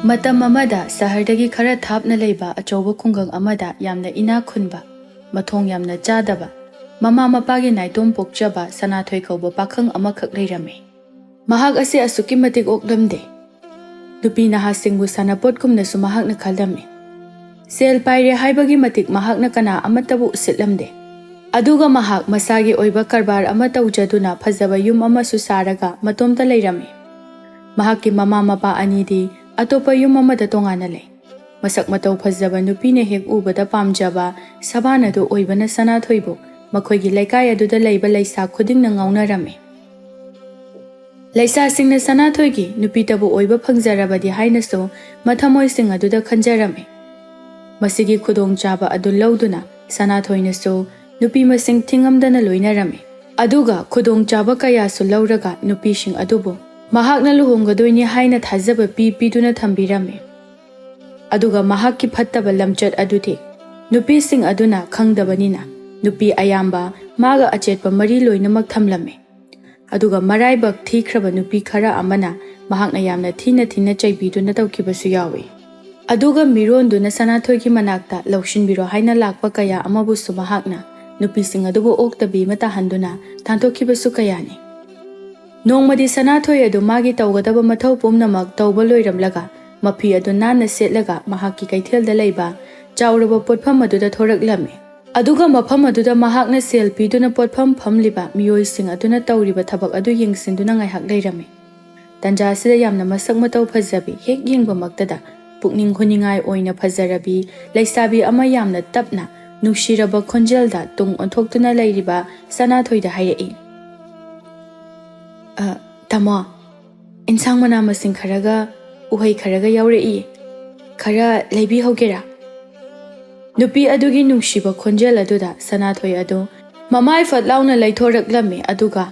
ꯃꯇꯝ ꯑꯃꯗ ꯁꯍꯔꯗꯒꯤ ꯈꯔ ꯊꯥꯞꯅ ꯂꯩꯕ ꯑꯆꯧꯕ ꯈꯨꯡꯒꯪ ꯑꯃꯗ ꯌꯥꯝꯅ ꯏꯅꯥꯛ ꯈꯨꯟꯕ, ꯃꯊꯣꯡ ꯌꯥꯝꯅ ꯆꯥꯗꯕ, ꯃꯃꯥ ꯃꯄꯥꯒꯤ ꯅꯥꯏꯇꯣꯝ ꯄꯣꯛꯆꯕ ꯁꯅꯥꯊꯣꯏ ꯀꯧꯕ ꯄꯥꯈꯪ ꯑꯃꯈꯛ ꯂꯩꯔꯝꯃꯤ꯫ ꯃꯍꯥꯛ ꯑꯁꯤ ꯑꯁꯨꯛꯀꯤ ꯃꯇꯤꯛ ꯑꯣꯛꯂꯝꯗꯦ꯫ ꯅꯨꯄꯤ ꯅꯍꯥꯁꯤꯡꯕꯨ ꯁꯥꯟꯅꯄꯣꯠꯀꯨꯝꯅꯁꯨ ꯃꯍꯥꯛꯅ ꯈꯜꯂꯝꯃꯤ꯫ ꯁꯦꯜ ꯄꯥꯏꯔꯦ ꯍꯥꯏꯕꯒꯤ ꯃꯇꯤꯛ ꯃꯍꯥꯛꯅ ꯀꯅꯥ ꯑꯃꯠꯇꯕꯨ ꯎꯁꯤꯠꯂꯝꯗꯦ꯫ ꯑꯗꯨꯒ ꯃꯍꯥꯛ ꯃꯁꯥꯒꯤ ꯑꯣꯏꯕ ꯀꯔꯕꯥꯔ ꯑꯃ ꯇꯧꯖꯗꯨꯅ ꯐꯖꯕ ꯌꯨꯝ ꯑꯃꯁꯨ ꯁꯥꯔꯒ ꯃꯇꯣꯝꯇ ꯂꯩꯔꯝꯃꯤ꯫ ꯃꯍꯥꯛꯀꯤ ꯃꯃꯥ ꯃꯄꯥ ꯑꯅꯤꯗꯤ ꯑꯇꯣꯞꯄ ꯌꯨꯝ ꯑꯃꯗ ꯇꯣꯉꯥꯟꯅ ꯂꯩ꯫ ꯃꯁꯛ ꯃꯇꯧ ꯐꯖꯕ ꯅꯨꯄꯤꯅ ꯍꯦꯛ ꯎꯕꯗ ꯄꯥꯝꯖꯕ ꯁꯕꯥꯟ ꯑꯗꯨ ꯑꯣꯏꯕꯅ ꯁꯅꯥꯊꯣꯏꯕꯨ ꯃꯈꯣꯏꯒꯤ ꯂꯩꯀꯥꯏ ꯑꯗꯨꯗ ꯂꯩꯕ ꯂꯩꯁꯥ ꯈꯨꯗꯤꯡꯅ ꯉꯥꯎꯅꯔꯝꯃꯤ꯫ ꯂꯩꯁꯥꯁꯤꯡꯅ ꯁꯅꯥꯊꯣꯏꯒꯤ ꯅꯨꯄꯤꯇꯕꯨ ꯑꯣꯏꯕ ꯐꯪꯖꯔꯕꯗꯤ ꯍꯥꯏꯅꯁꯨ ꯃꯊꯃꯣꯏꯁꯤꯡ ꯑꯗꯨꯗ ꯈꯟꯖꯔꯝꯃꯤ꯫ ꯃꯁꯤꯒꯤ ꯈꯨꯗꯣꯡꯆꯥꯕ ꯑꯗꯨ ꯂꯧꯗꯨꯅ ꯁꯅꯥꯊꯣꯏꯅꯁꯨ ꯅꯨꯄꯤ ꯃꯁꯤꯡ ꯊꯤꯉꯝꯗꯅ ꯂꯣꯏꯅꯔꯝꯃꯤ꯫ ꯑꯗꯨꯒ ꯈꯨꯗꯣꯡꯆꯥꯕ ꯀꯌꯥꯁꯨ ꯂꯧꯔꯒ ꯅꯨꯄꯤꯁꯤꯡ ꯑꯗꯨꯕꯨ ꯃꯍꯥꯛꯅ ꯂꯨꯍꯣꯡꯒꯗꯣꯏꯅꯤ ꯍꯥꯏꯅ ꯊꯥꯖꯕ ꯄꯤꯗꯨꯅ ꯊꯝꯕꯤꯔꯝꯃꯤ꯫ ꯑꯗꯨꯒ ꯃꯍꯥꯛꯀꯤ ꯐꯠꯇꯕ ꯂꯝꯆꯠ ꯑꯗꯨꯗꯤ ꯅꯨꯄꯤꯁꯤꯡ ꯑꯗꯨꯅ ꯈꯪꯗꯕꯅꯤꯅ ꯅꯨꯄꯤ ꯑꯌꯥꯝꯕ ꯃꯥꯒ ꯑꯆꯦꯠꯄ ꯃꯔꯤ ꯂꯣꯏꯅꯃꯛ ꯊꯝꯂꯝꯃꯤ꯫ ꯑꯗꯨꯒ ꯃꯔꯥꯏꯕꯛ ꯊꯤꯈ꯭ꯔꯕ ꯅꯨꯄꯤ ꯈꯔ ꯑꯃꯅ ꯃꯍꯥꯛꯅ ꯌꯥꯝꯅ ꯊꯤꯅ ꯆꯩꯕꯤꯗꯨꯅ ꯇꯧꯈꯤꯕꯁꯨ ꯌꯥꯎꯏ꯫ ꯑꯗꯨꯒ ꯃꯤꯔꯣꯟꯗꯨꯅ ꯁꯅꯥꯊꯣꯏꯒꯤ ꯃꯅꯥꯛꯇ ꯂꯧꯁꯤꯟꯕꯤꯔꯣ ꯍꯥꯏꯅ ꯂꯥꯛꯄ ꯀꯌꯥ ꯑꯃꯕꯨꯁꯨ ꯃꯍꯥꯛꯅ ꯅꯨꯄꯤꯁꯤꯡ ꯑꯗꯨꯕꯨ ꯑꯣꯛꯇꯕꯤ ꯑꯃ ꯇꯥꯍꯟꯗꯨꯅ ꯇꯥꯟꯊꯣꯛꯈꯤꯕꯁꯨ ꯀꯌꯥꯅꯤ꯫ ꯅꯣꯡꯃꯗꯤ ꯁꯅꯥꯊꯣꯏ ꯑꯗꯨ ꯃꯥꯒꯤ ꯇꯧꯒꯗꯕ ꯃꯊꯧ ꯄꯨꯝꯅꯃꯛ ꯇꯧꯕ ꯂꯣꯏꯔꯝꯂꯒ ꯃꯐꯤ ꯑꯗꯨ ナꯟꯅ ꯁꯦꯠꯂꯒ ꯃꯍꯥꯛꯀꯤ ꯀꯩꯊꯦꯜꯗ ꯂꯩꯕ ꯆꯥꯎꯔꯕ ꯄꯣꯠꯐꯝ ꯑꯗꯨꯗ ꯊꯣꯔꯛꯂꯝꯃꯤ꯫ ꯑꯗꯨꯒ ꯃꯐꯝ ꯑꯗꯨꯗ ꯃꯍꯥꯛꯅ ꯁꯦꯜ ꯄꯤꯗꯨꯅ ꯄꯣꯠꯐꯝ ꯐꯝꯂꯤꯕ ꯃꯤꯑꯣꯏꯁꯤꯡ ꯑꯗꯨꯅ ꯇꯧꯔꯤꯕ ꯊꯕꯛ ꯑꯗꯨ ꯌꯦꯡꯁꯤꯟꯗꯨꯅ ꯉꯥꯏꯍꯥꯛ ꯂꯩꯔꯝꯃꯤ꯫ ꯇꯟꯖꯥ ꯑꯁꯤꯗ ꯌꯥꯝꯅ ꯃꯁꯛ ꯃꯇꯧ ꯐꯖꯕꯤ, ꯍꯦꯛ ꯌꯦꯡꯕꯃꯛꯇꯗ ꯄꯨꯛꯅꯤꯡ ꯍꯨꯅꯤꯡꯉꯥꯏ ꯑꯣꯏꯅ ꯐꯖꯔꯕꯤ ꯂꯩꯁꯥꯕꯤ ꯑꯃ ꯌꯥꯝꯅ ꯇꯞꯅ ꯅꯨꯡꯁꯤꯔꯕ ꯈꯣꯟꯖꯦꯜꯗ ꯇꯨꯡ ꯑꯣꯟꯊꯣꯛꯇꯨꯅ ꯂꯩꯔꯤꯕ ꯁꯅꯥꯊꯣꯏꯗ ꯍꯥꯏꯔꯛꯏ, "ꯇꯥꯃꯣ, ꯏꯟꯁꯥꯡ ꯃꯅꯥ ꯃꯁꯤꯡ ꯈꯔꯒ ꯎꯍꯩ ꯈꯔꯒ ꯌꯥꯎꯔꯛꯏ, ꯈꯔ ꯂꯩꯕꯤꯍꯧꯒꯦꯔꯥ?" ꯅꯨꯄꯤ ꯑꯗꯨꯒꯤ ꯅꯨꯡꯁꯤꯕ ꯈꯣꯟꯖꯦꯜ ꯑꯗꯨꯗ ꯁꯅꯥꯊꯣꯏ ꯑꯗꯨ ꯃꯃꯥꯏ ꯐꯠ ꯂꯥꯎꯅ ꯂꯩꯊꯣꯔꯛꯂꯝꯃꯤ꯫ ꯑꯗꯨꯒ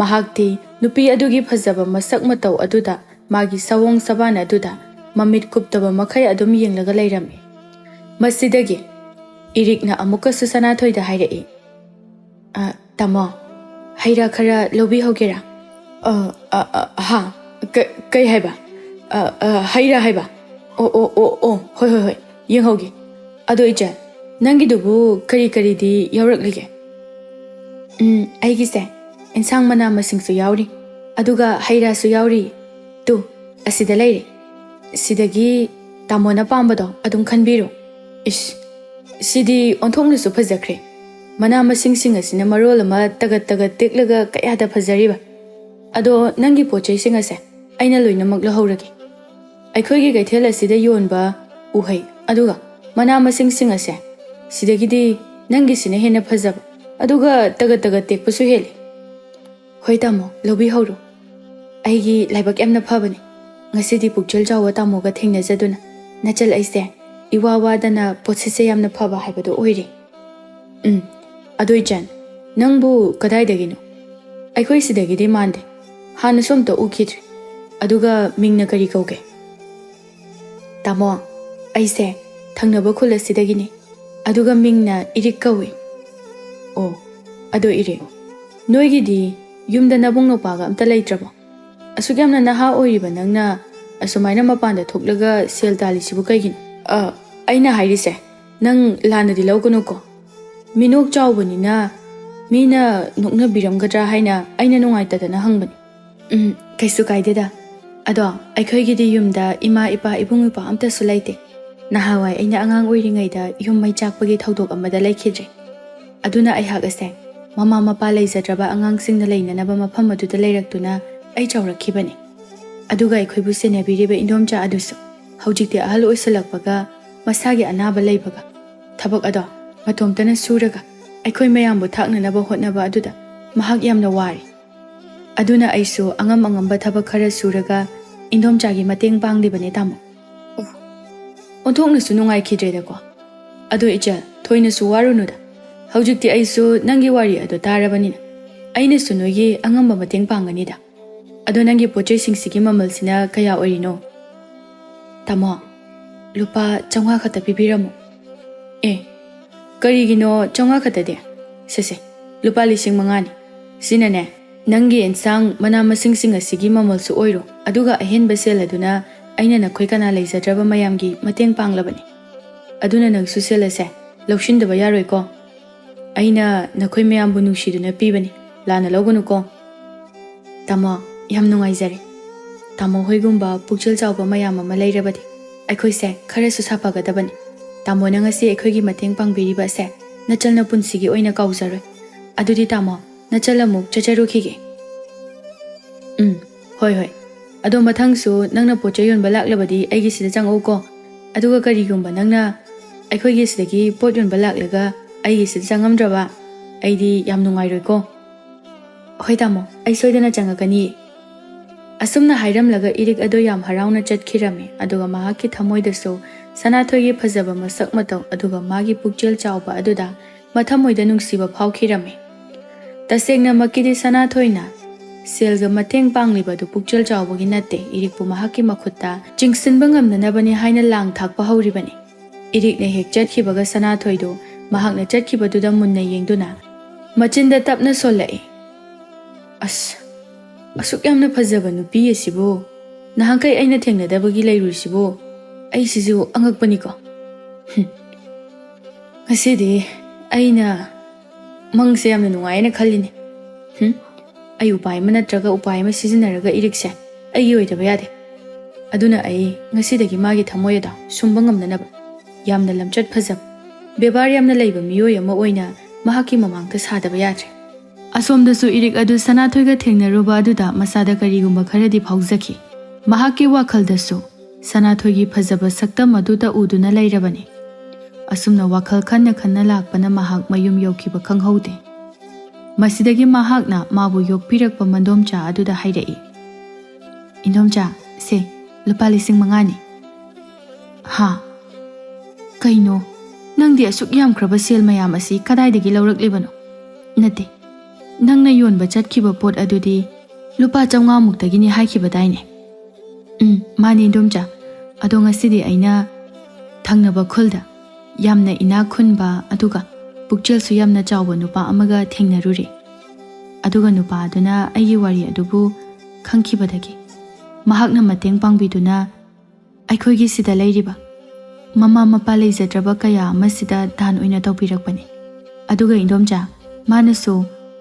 ꯃꯍꯥꯛꯇꯤ ꯅꯨꯄꯤ ꯑꯗꯨꯒꯤ ꯐꯖꯕ ꯃꯁꯛ ꯃꯇꯧ ꯑꯗꯨꯗ ꯃꯥꯒꯤ ꯁꯑꯣꯡ ꯁꯕꯥꯟ ꯑꯗꯨꯗ ꯃꯃꯤꯠ ꯀꯨꯞꯇꯕ ꯃꯈꯩ ꯑꯗꯨꯝ ꯌꯦꯡꯂꯒ ꯂꯩꯔꯝꯃꯤ꯫ ꯃꯁꯤꯗꯒꯤ ꯏꯔꯤꯛꯅ ꯑꯃꯨꯛꯀꯁꯨ ꯁꯅꯥꯊꯣꯏꯗ ꯍꯥꯏꯔꯛꯏ, "ꯇꯥꯃꯣ, ꯍꯩꯔꯥ ꯈꯔ ꯂꯧꯕꯤꯍꯧꯒꯦꯔꯥ?" "ꯍꯥ, ꯀꯩ ꯍꯥꯏꯕ? ꯍꯩꯔꯥ ꯍꯥꯏꯕ? ꯑꯣ, ꯍꯣꯏ, ꯌꯦꯡꯍꯧꯒꯦ꯫ ꯑꯗꯣ ꯏꯆꯦ, ꯅꯪꯒꯤꯗꯨꯕꯨ ꯀꯔꯤꯗꯤ ꯌꯥꯎꯔꯛꯂꯤꯒꯦ?" "ꯑꯩꯒꯤꯁꯦ ꯏꯟꯁꯥꯡ ꯃꯅꯥ ꯃꯁꯤꯡꯁꯨ ꯌꯥꯎꯔꯤ, ꯑꯗꯨꯒ ꯍꯩꯔꯥꯁꯨ ꯌꯥꯎꯔꯤ꯫ ꯇꯨ, ꯑꯁꯤꯗ ꯂꯩꯔꯦ. ꯁꯤꯗꯒꯤ ꯇꯥꯃꯣꯅ ꯄꯥꯝꯕꯗꯣ ꯑꯗꯨꯝ ꯈꯟꯕꯤꯔꯣ." "ꯏꯁ, ꯁꯤꯗꯤ ꯑꯣꯟꯊꯣꯛꯅꯁꯨ ꯐꯖꯈ꯭ꯔꯦ. ꯃꯅꯥ ꯃꯁꯤꯡꯁꯤꯡ ꯑꯁꯤꯅ ꯃꯔꯣꯜ ꯑꯃ ꯇꯒꯠ ꯇꯦꯛꯂꯒ ꯀꯌꯥꯗ ꯐꯖꯔꯤꯕ! ꯑꯗꯣ ꯅꯪꯒꯤ ꯄꯣꯠꯆꯩꯁꯤꯡ ꯑꯁꯦ ꯑꯩꯅ ꯂꯣꯏꯅꯃꯛ ꯂꯧꯍꯧꯔꯒꯦ꯫ ꯑꯩꯈꯣꯏꯒꯤ ꯀꯩꯊꯦꯜ ꯑꯁꯤꯗ ꯌꯣꯟꯕ ꯎꯍꯩ ꯑꯗꯨꯒ ꯃꯅꯥ ꯃꯁꯤꯡꯁꯤꯡ ꯑꯁꯦ ꯁꯤꯗꯒꯤꯗꯤ ꯅꯪꯒꯤꯁꯤꯅ ꯍꯦꯟꯅ ꯐꯖꯕ, ꯑꯗꯨꯒ ꯇꯒꯠ ꯇꯦꯛꯄꯁꯨ ꯍꯦꯜꯂꯤ." "ꯍꯣꯏ ꯇꯥꯃꯣ, ꯂꯧꯕꯤꯍꯧꯔꯣ. ꯑꯩꯒꯤ ꯂꯥꯏꯕꯛ ꯌꯥꯝꯅ ꯐꯕꯅꯤ ꯉꯁꯤꯗꯤ ꯄꯨꯛꯆꯦꯜ ꯆꯥꯎꯕ ꯇꯥꯃꯣꯒ ꯊꯦꯡꯅꯖꯗꯨꯅ ꯅꯆꯜ ꯑꯩꯁꯦ ꯏꯋꯥ ꯋꯥꯗꯅ ꯄꯣꯠꯁꯤꯠꯁꯦ ꯌꯥꯝꯅ ꯐꯕ ꯍꯥꯏꯕꯗꯣ ꯑꯣꯏꯔꯦ." "ꯑꯗꯣ ꯏꯆꯟ, ꯅꯪꯕꯨ ꯀꯗꯥꯏꯗꯒꯤꯅꯣ? ꯑꯩꯈꯣꯏ ꯁꯤꯗꯒꯤꯗꯤ ꯃꯥꯟꯗꯦ. ꯍꯥꯟꯅꯁꯨ ꯑꯝꯇ ꯎꯈꯤꯗ꯭ꯔꯤ. ꯑꯗꯨꯒ ꯃꯤꯡꯅ ꯀꯔꯤ ꯀꯧꯒꯦ?" "ꯇꯥꯃꯣ, ꯑꯩꯁꯦ ꯊꯪꯅꯕ ꯈꯨꯜ ꯑꯁꯤꯗꯒꯤꯅꯤ. ꯑꯗꯨꯒ ꯃꯤꯡꯅ ꯏꯔꯤꯛ ꯀꯧꯏ." "ꯑꯣ, ꯑꯗꯣ ꯏꯔꯤꯛ, ꯅꯣꯏꯒꯤꯗꯤ ꯌꯨꯝꯗ ꯅꯕꯨꯡ ꯅꯧꯄꯥꯒ ꯑꯝꯇ ꯂꯩꯇ꯭ꯔꯕꯣ? ꯑꯁꯨꯛ ꯌꯥꯝꯅ ꯅꯍꯥ ꯑꯣꯏꯔꯤꯕ ꯅꯪꯅ ꯑꯁꯨꯃꯥꯏꯅ ꯃꯄꯥꯟꯗ ꯊꯣꯛꯂꯒ ꯁꯦꯜ ꯇꯥꯜꯂꯤꯁꯤꯕꯨ ꯀꯩꯒꯤꯅꯣ?" "ꯑꯩꯅ ꯍꯥꯏꯔꯤꯁꯦ ꯅꯪ ꯂꯥꯟꯅꯗꯤ ꯂꯧꯒꯅꯨꯀꯣ. ꯃꯤꯅꯣꯛ ꯆꯥꯎꯕꯅꯤꯅ ꯃꯤꯅ ꯅꯣꯛꯅꯕꯤꯔꯝꯒꯗ꯭ꯔꯥ ꯍꯥꯏꯅ ꯑꯩꯅ ꯅꯨꯡꯉꯥꯏꯇꯗꯅ ꯍꯪꯕꯅꯤ." "ꯀꯩꯁꯨ ꯀꯥꯏꯗꯦꯗ. ꯑꯗꯣ ꯑꯩꯈꯣꯏꯒꯤꯗꯤ ꯌꯨꯝꯗ ꯏꯃꯥ ꯏꯄꯥ ꯏꯕꯨꯡ ꯏꯄ꯭ꯋꯥ ꯑꯝꯇꯁꯨ ꯂꯩꯇꯦ. ꯅꯍꯥꯟꯋꯥꯏ ꯑꯩꯅ ꯑꯉꯥꯡ ꯑꯣꯏꯔꯤꯉꯩꯗ ꯌꯨꯝ ꯃꯩ ꯆꯥꯛꯄꯒꯤ ꯊꯧꯗꯣꯛ ꯑꯃꯗ ꯂꯩꯈꯤꯗ꯭ꯔꯦ. ꯑꯗꯨꯅ ꯑꯩꯍꯥꯛ ꯑꯁꯦ ꯃꯃꯥ ꯃꯄꯥ ꯂꯩꯖꯗ꯭ꯔꯕ ꯑꯉꯥꯡꯁꯤꯡꯅ ꯂꯩꯅꯅꯕ ꯃꯐꯝ ꯑꯗꯨꯗ ꯂꯩꯔꯛꯇꯨꯅ ꯑꯩ ꯆꯥꯎꯔꯛꯈꯤꯕꯅꯤ꯫ ꯑꯗꯨꯒ ꯑꯩꯈꯣꯏꯕꯨ ꯁꯦꯟꯅꯕꯤꯔꯤꯕ ꯏꯟꯗꯣꯝꯆꯥ ꯑꯗꯨꯁꯨ ꯍꯧꯖꯤꯛꯇꯤ ꯑꯍꯜ ꯑꯣꯏꯁꯜꯂꯛꯄꯒ ꯃꯁꯥꯒꯤ ꯑꯅꯥꯕ ꯂꯩꯕꯒ ꯊꯕꯛ ꯑꯗꯣ ꯃꯇꯣꯝꯇꯅ ꯁꯨꯔꯒ ꯑꯩꯈꯣꯏ ꯃꯌꯥꯝꯕꯨ ꯊꯥꯛꯅꯅꯕ ꯍꯣꯠꯅꯕ ꯑꯗꯨꯗ ꯃꯍꯥꯛ ꯌꯥꯝꯅ ꯋꯥꯔꯤ. ꯑꯗꯨꯅ ꯑꯩꯁꯨ ꯑꯉꯝꯕ ꯊꯕꯛ ꯈꯔ ꯁꯨꯔꯒ ꯏꯟꯗꯣꯝꯆꯥꯒꯤ ꯃꯇꯦꯡ ꯄꯥꯡꯂꯤꯕꯅꯦ ꯇꯥꯃꯣ." "ꯑꯣꯟꯊꯣꯛꯅꯁꯨ ꯅꯨꯡꯉꯥꯏꯈꯤꯗ꯭ꯔꯦꯗꯀꯣ. ꯑꯗꯣ ꯏꯆꯜ, ꯊꯣꯏꯅꯁꯨ ꯋꯥꯔꯨꯅꯨꯗ. ꯍꯧꯖꯤꯛꯇꯤ ꯑꯩꯁꯨ ꯅꯪꯒꯤ ꯋꯥꯔꯤ ꯑꯗꯨ ꯇꯥꯔꯕꯅꯤꯅ ꯑꯩꯅꯁꯨ ꯅꯣꯏꯒꯤ ꯑꯉꯝꯕ ꯃꯇꯦꯡ ꯄꯥꯡꯒꯅꯤꯗ꯫ ꯑꯗꯣ ꯅꯪꯒꯤ ꯄꯣꯠꯆꯩꯁꯤꯡꯁꯤꯒꯤ ꯃꯃꯜꯁꯤꯅ ꯀꯌꯥ ꯑꯣꯏꯔꯤꯅꯣ?" "ꯇꯥꯃꯣ, ꯂꯨꯄꯥ 500 ꯈꯛꯇ ꯄꯤꯕꯤꯔꯝꯃꯨ." "ꯑꯦ, ꯀꯔꯤꯒꯤꯅꯣ 500 ꯈꯛꯇꯗꯤ? ꯁꯦ, ꯂꯨꯄꯥ 5,000ꯅꯤ. ꯁꯤꯅꯅꯦ ꯅꯪꯒꯤ ꯏꯟꯁꯥꯡ ꯃꯅꯥ ꯃꯁꯤꯡꯁꯤꯡ ꯑꯁꯤꯒꯤ ꯃꯃꯜꯁꯨ ꯑꯣꯏꯔꯣ, ꯑꯗꯨꯒ ꯑꯍꯦꯟꯕ ꯁꯦꯜ ꯑꯗꯨꯅ ꯑꯩꯅ ꯅꯈꯣꯏ ꯀꯅꯥ ꯂꯩꯖꯗ꯭ꯔꯕ ꯃꯌꯥꯝꯒꯤ ꯃꯇꯦꯡ ꯄꯥꯡꯂꯕꯅꯤ ꯑꯗꯨꯅ ꯅꯪꯁꯨ ꯁꯦꯜ ꯑꯁꯦ ꯂꯧꯁꯤꯟꯗꯕ ꯌꯥꯔꯣꯏꯀꯣ ꯑꯩꯅ ꯅꯈꯣꯏ ꯃꯌꯥꯝꯕꯨ ꯅꯨꯡꯁꯤꯗꯨꯅ ꯄꯤꯕꯅꯤ ꯂꯥꯟꯅ ꯂꯧꯒꯅꯨꯀꯣ ꯇꯥꯃꯣ ꯌꯥꯝ ꯅꯨꯡꯉꯥꯏꯖꯔꯦ ꯇꯥꯃꯣ ꯍꯣꯏꯒꯨꯝꯕ ꯄꯨꯛꯆꯦꯜ ꯆꯥꯎꯕ ꯃꯌꯥꯝ ꯑꯃ ꯂꯩꯔꯕꯗꯤ ꯑꯩꯈꯣꯏꯁꯦ ꯈꯔꯁꯨ ꯁꯥꯐꯒꯗꯕꯅꯤ ꯇꯥꯃꯣꯅ ꯉꯁꯤ ꯑꯩꯈꯣꯏꯒꯤ ꯃꯇꯦꯡ ꯄꯥꯡꯕꯤꯔꯤꯕ ꯑꯁꯦ ꯅꯆꯜꯅ ꯄꯨꯟꯁꯤꯒꯤ ꯑꯣꯏꯅ ꯀꯥꯎꯖꯔꯣꯏ ꯑꯗꯨꯗꯤ ꯇꯥꯃꯣ ꯅꯆꯜ ꯑꯃꯨꯛ ꯆꯠꯆꯔꯨꯈꯤꯒꯦ ꯍꯣꯏ ꯍꯣꯏ ꯑꯗꯣ ꯃꯊꯪꯁꯨ ꯅꯪꯅ ꯄꯣꯠ ꯆꯩ ꯌꯣꯟꯕ ꯂꯥꯛꯂꯕꯗꯤ ꯑꯩꯒꯤ ꯁꯤꯗ ꯆꯪꯉꯛꯎꯀꯣ ꯑꯗꯨꯒ ꯀꯔꯤꯒꯨꯝꯕ ꯅꯪꯅ ꯑꯩꯈꯣꯏꯒꯤ ꯁꯤꯗꯒꯤ ꯄꯣꯠ ꯌꯣꯟꯕ ꯂꯥꯛꯂꯒ ꯑꯩꯒꯤ ꯁꯤꯗ ꯆꯪꯉꯝꯗ꯭ꯔꯕ ꯑꯩꯗꯤ ꯌꯥꯝ ꯅꯨꯡꯉꯥꯏꯔꯣꯏꯀꯣ ꯍꯣꯏ ꯇꯥꯃꯣ ꯑꯩ ꯁꯣꯏꯗꯅ ꯆꯪꯉꯛꯀꯅꯤ ꯑꯁꯨꯝꯅ ꯍꯥꯏꯔꯝꯂꯒ ꯏꯔꯤꯛ ꯑꯗꯨ ꯌꯥꯝ ꯍꯔꯥꯎꯅ ꯆꯠꯈꯤꯔꯝꯃꯤ ꯑꯗꯨꯒ ꯃꯍꯥꯛꯀꯤ ꯊꯃꯣꯏꯗꯁꯨ ꯁꯅꯥꯊꯣꯏꯒꯤ ꯐꯖꯕ ꯃꯁꯛ ꯃꯇꯧ ꯑꯗꯨꯒ ꯃꯥꯒꯤ ꯄꯨꯛꯆꯦꯜ ꯆꯥꯎꯕ ꯑꯗꯨꯗ ꯃꯊꯃꯣꯏꯗ ꯅꯨꯡꯁꯤꯕ ꯐꯥꯎꯈꯤꯔꯝꯃꯤ ꯇꯁꯦꯡꯅꯃꯛꯀꯤꯗꯤ ꯁꯅꯥꯊꯣꯏꯅ ꯁꯦꯜꯒ ꯃꯇꯦꯡ ꯄꯥꯡꯂꯤꯕꯗꯨ ꯄꯨꯛꯆꯦꯜ ꯆꯥꯎꯕꯒꯤ ꯅꯠꯇꯦ ꯏꯔꯤꯛꯄꯨ ꯃꯍꯥꯛꯀꯤ ꯃꯈꯨꯠꯇ ꯆꯤꯡꯁꯤꯟꯕ ꯉꯝꯅꯅꯕꯅꯤ ꯍꯥꯏꯅ ꯂꯥꯡ ꯊꯥꯛꯄ ꯍꯧꯔꯤꯕꯅꯤ ꯏꯔꯤꯛꯅ ꯍꯦꯛ ꯆꯠꯈꯤꯕꯒ ꯁꯅꯥꯊꯣꯏꯗꯨ ꯃꯍꯥꯛꯅ ꯆꯠꯈꯤꯕꯗꯨꯗ ꯃꯨꯟꯅ ꯌꯦꯡꯗꯨꯅ ꯃꯆꯤꯟꯗ ꯇꯞꯅ ꯁꯣꯜꯂꯛꯏ ꯑꯁꯨꯛ ꯌꯥꯝꯅ ꯐꯖꯕ ꯅꯨꯄꯤ ꯑꯁꯤꯕꯨ ꯅꯍꯥꯟꯈꯩ ꯑꯩꯅ ꯊꯦꯡꯅꯗꯕꯒꯤ ꯂꯩꯔꯨꯔꯤꯁꯤꯕꯨ ꯑꯩꯁꯤꯁꯨ ꯑꯉꯛꯄꯅꯤꯀꯣ ꯉꯁꯤꯗꯤ ꯑꯩꯅ ꯃꯪꯁꯦ ꯌꯥꯝꯅ ꯅꯨꯡꯉꯥꯏꯅ ꯈꯜꯂꯤꯅꯤ ꯑꯩ ꯎꯄꯥꯏ ꯑꯃ ꯅꯠꯇ꯭ꯔꯒ ꯎꯄꯥꯏ ꯑꯃ ꯁꯤꯖꯤꯟꯅꯔꯒ ꯏꯔꯤꯛꯁꯦ ꯑꯩꯒꯤ ꯑꯣꯏꯗꯕ ꯌꯥꯗꯦ ꯑꯗꯨꯅ ꯑꯩ ꯉꯁꯤꯗꯒꯤ ꯃꯥꯒꯤ ꯊꯃꯣꯏ ꯑꯗꯣ ꯁꯨꯝꯕ ꯉꯝꯅꯅꯕ ꯌꯥꯝꯅ ꯂꯝꯆꯠ ꯐꯖꯕ ꯕꯦꯕꯥꯔ ꯌꯥꯝꯅ ꯂꯩꯕ ꯃꯤꯑꯣꯏ ꯑꯃ ꯑꯣꯏꯅ ꯃꯍꯥꯛꯀꯤ ꯃꯃꯥꯡꯗ ꯁꯥꯗꯕ ꯌꯥꯗ꯭ꯔꯦ ꯑꯁꯣꯝꯗꯁꯨ ꯏꯔꯤꯛ ꯑꯗꯨ ꯁꯅꯥꯊꯣꯏꯒ ꯊꯦꯡꯅꯔꯨꯕ ꯑꯗꯨꯗ ꯃꯁꯥꯗ ꯀꯔꯤꯒꯨꯝꯕ ꯈꯔꯗꯤ ꯐꯥꯎꯖꯈꯤ ꯃꯍꯥꯛꯀꯤ ꯋꯥꯈꯜꯗꯁꯨ ꯁꯅꯥꯊꯣꯏꯒꯤ ꯐꯖꯕ ꯁꯛꯇꯝ ꯑꯗꯨꯗ ꯎꯗꯨꯅ ꯂꯩꯔꯕꯅꯤ ꯑꯁꯨꯝꯅ ꯋꯥꯈꯜ ꯈꯟꯅ ꯈꯟꯅ ꯂꯥꯛꯄꯅ ꯃꯍꯥꯛ ꯃꯌꯨꯝ ꯌꯧꯈꯤꯕ ꯈꯪꯍꯧꯗꯦ ꯃꯁꯤꯗꯒꯤ ꯃꯍꯥꯛꯅ ꯃꯥꯕꯨ ꯌꯣꯛꯄꯤꯔꯛꯄ ꯃꯟꯗꯣꯝꯆꯥ ꯑꯗꯨꯗ ꯍꯥꯏꯔꯛꯏ ꯏꯟꯗꯣꯝꯆꯥ ꯁꯦ ꯂꯨꯄꯥ 5,000ꯅꯤ ꯍꯥ ꯀꯩꯅꯣ ꯅꯪꯗꯤ ꯑꯁꯨꯛ ꯌꯥꯝꯈ꯭ꯔꯕ ꯁꯦꯜ ꯃꯌꯥꯝ ꯑꯁꯤ ꯀꯗꯥꯏꯗꯒꯤ ꯂꯧꯔꯛꯂꯤꯕꯅꯣ ꯅꯠꯇꯦ ꯅꯪꯅ ꯌꯣꯟꯕ ꯆꯠꯈꯤꯕ ꯄꯣꯠ ꯑꯗꯨꯗꯤ ꯂꯨꯄꯥ 500ꯃꯨꯛꯇꯒꯤꯅꯤ ꯍꯥꯏꯈꯤꯕꯗꯥꯏꯅꯦ ꯃꯥꯅꯤ ꯏꯟꯗꯣꯝꯆꯥ ꯑꯗꯣ ꯉꯁꯤꯗꯤ ꯑꯩꯅ ꯊꯪꯅꯕ ꯈꯨꯜꯗ ꯌꯥꯝꯅ ꯏꯅꯥꯛ ꯈꯨꯟꯕ ꯑꯗꯨꯒ ꯄꯨꯛꯆꯦꯜꯁꯨ ꯌꯥꯝꯅ ꯆꯥꯎꯕ ꯅꯨꯄꯥ ꯑꯃꯒ ꯊꯦꯡꯅꯔꯨꯔꯦ ꯑꯗꯨꯒ ꯅꯨꯄꯥ ꯑꯗꯨꯅ ꯑꯩꯒꯤ ꯋꯥꯔꯤ ꯑꯗꯨꯕꯨ ꯈꯪꯈꯤꯕꯗꯒꯤ ꯃꯍꯥꯛꯅ ꯃꯇꯦꯡ ꯄꯥꯡꯕꯤꯗꯨꯅ ꯑꯩꯈꯣꯏꯒꯤ ꯁꯤꯗ ꯂꯩꯔꯤꯕ ꯃꯃꯥ ꯃꯄꯥ ꯂꯩꯖꯗ꯭ꯔꯕ ꯀꯌꯥ ꯑꯃꯁꯤꯗ ꯗꯥꯟ ꯑꯣꯏꯅ ꯇꯧꯕꯤꯔꯛꯄꯅꯤ ꯑꯗꯨꯒ ꯏꯟꯗꯣꯝꯆꯥ ꯃꯥꯅꯁꯨ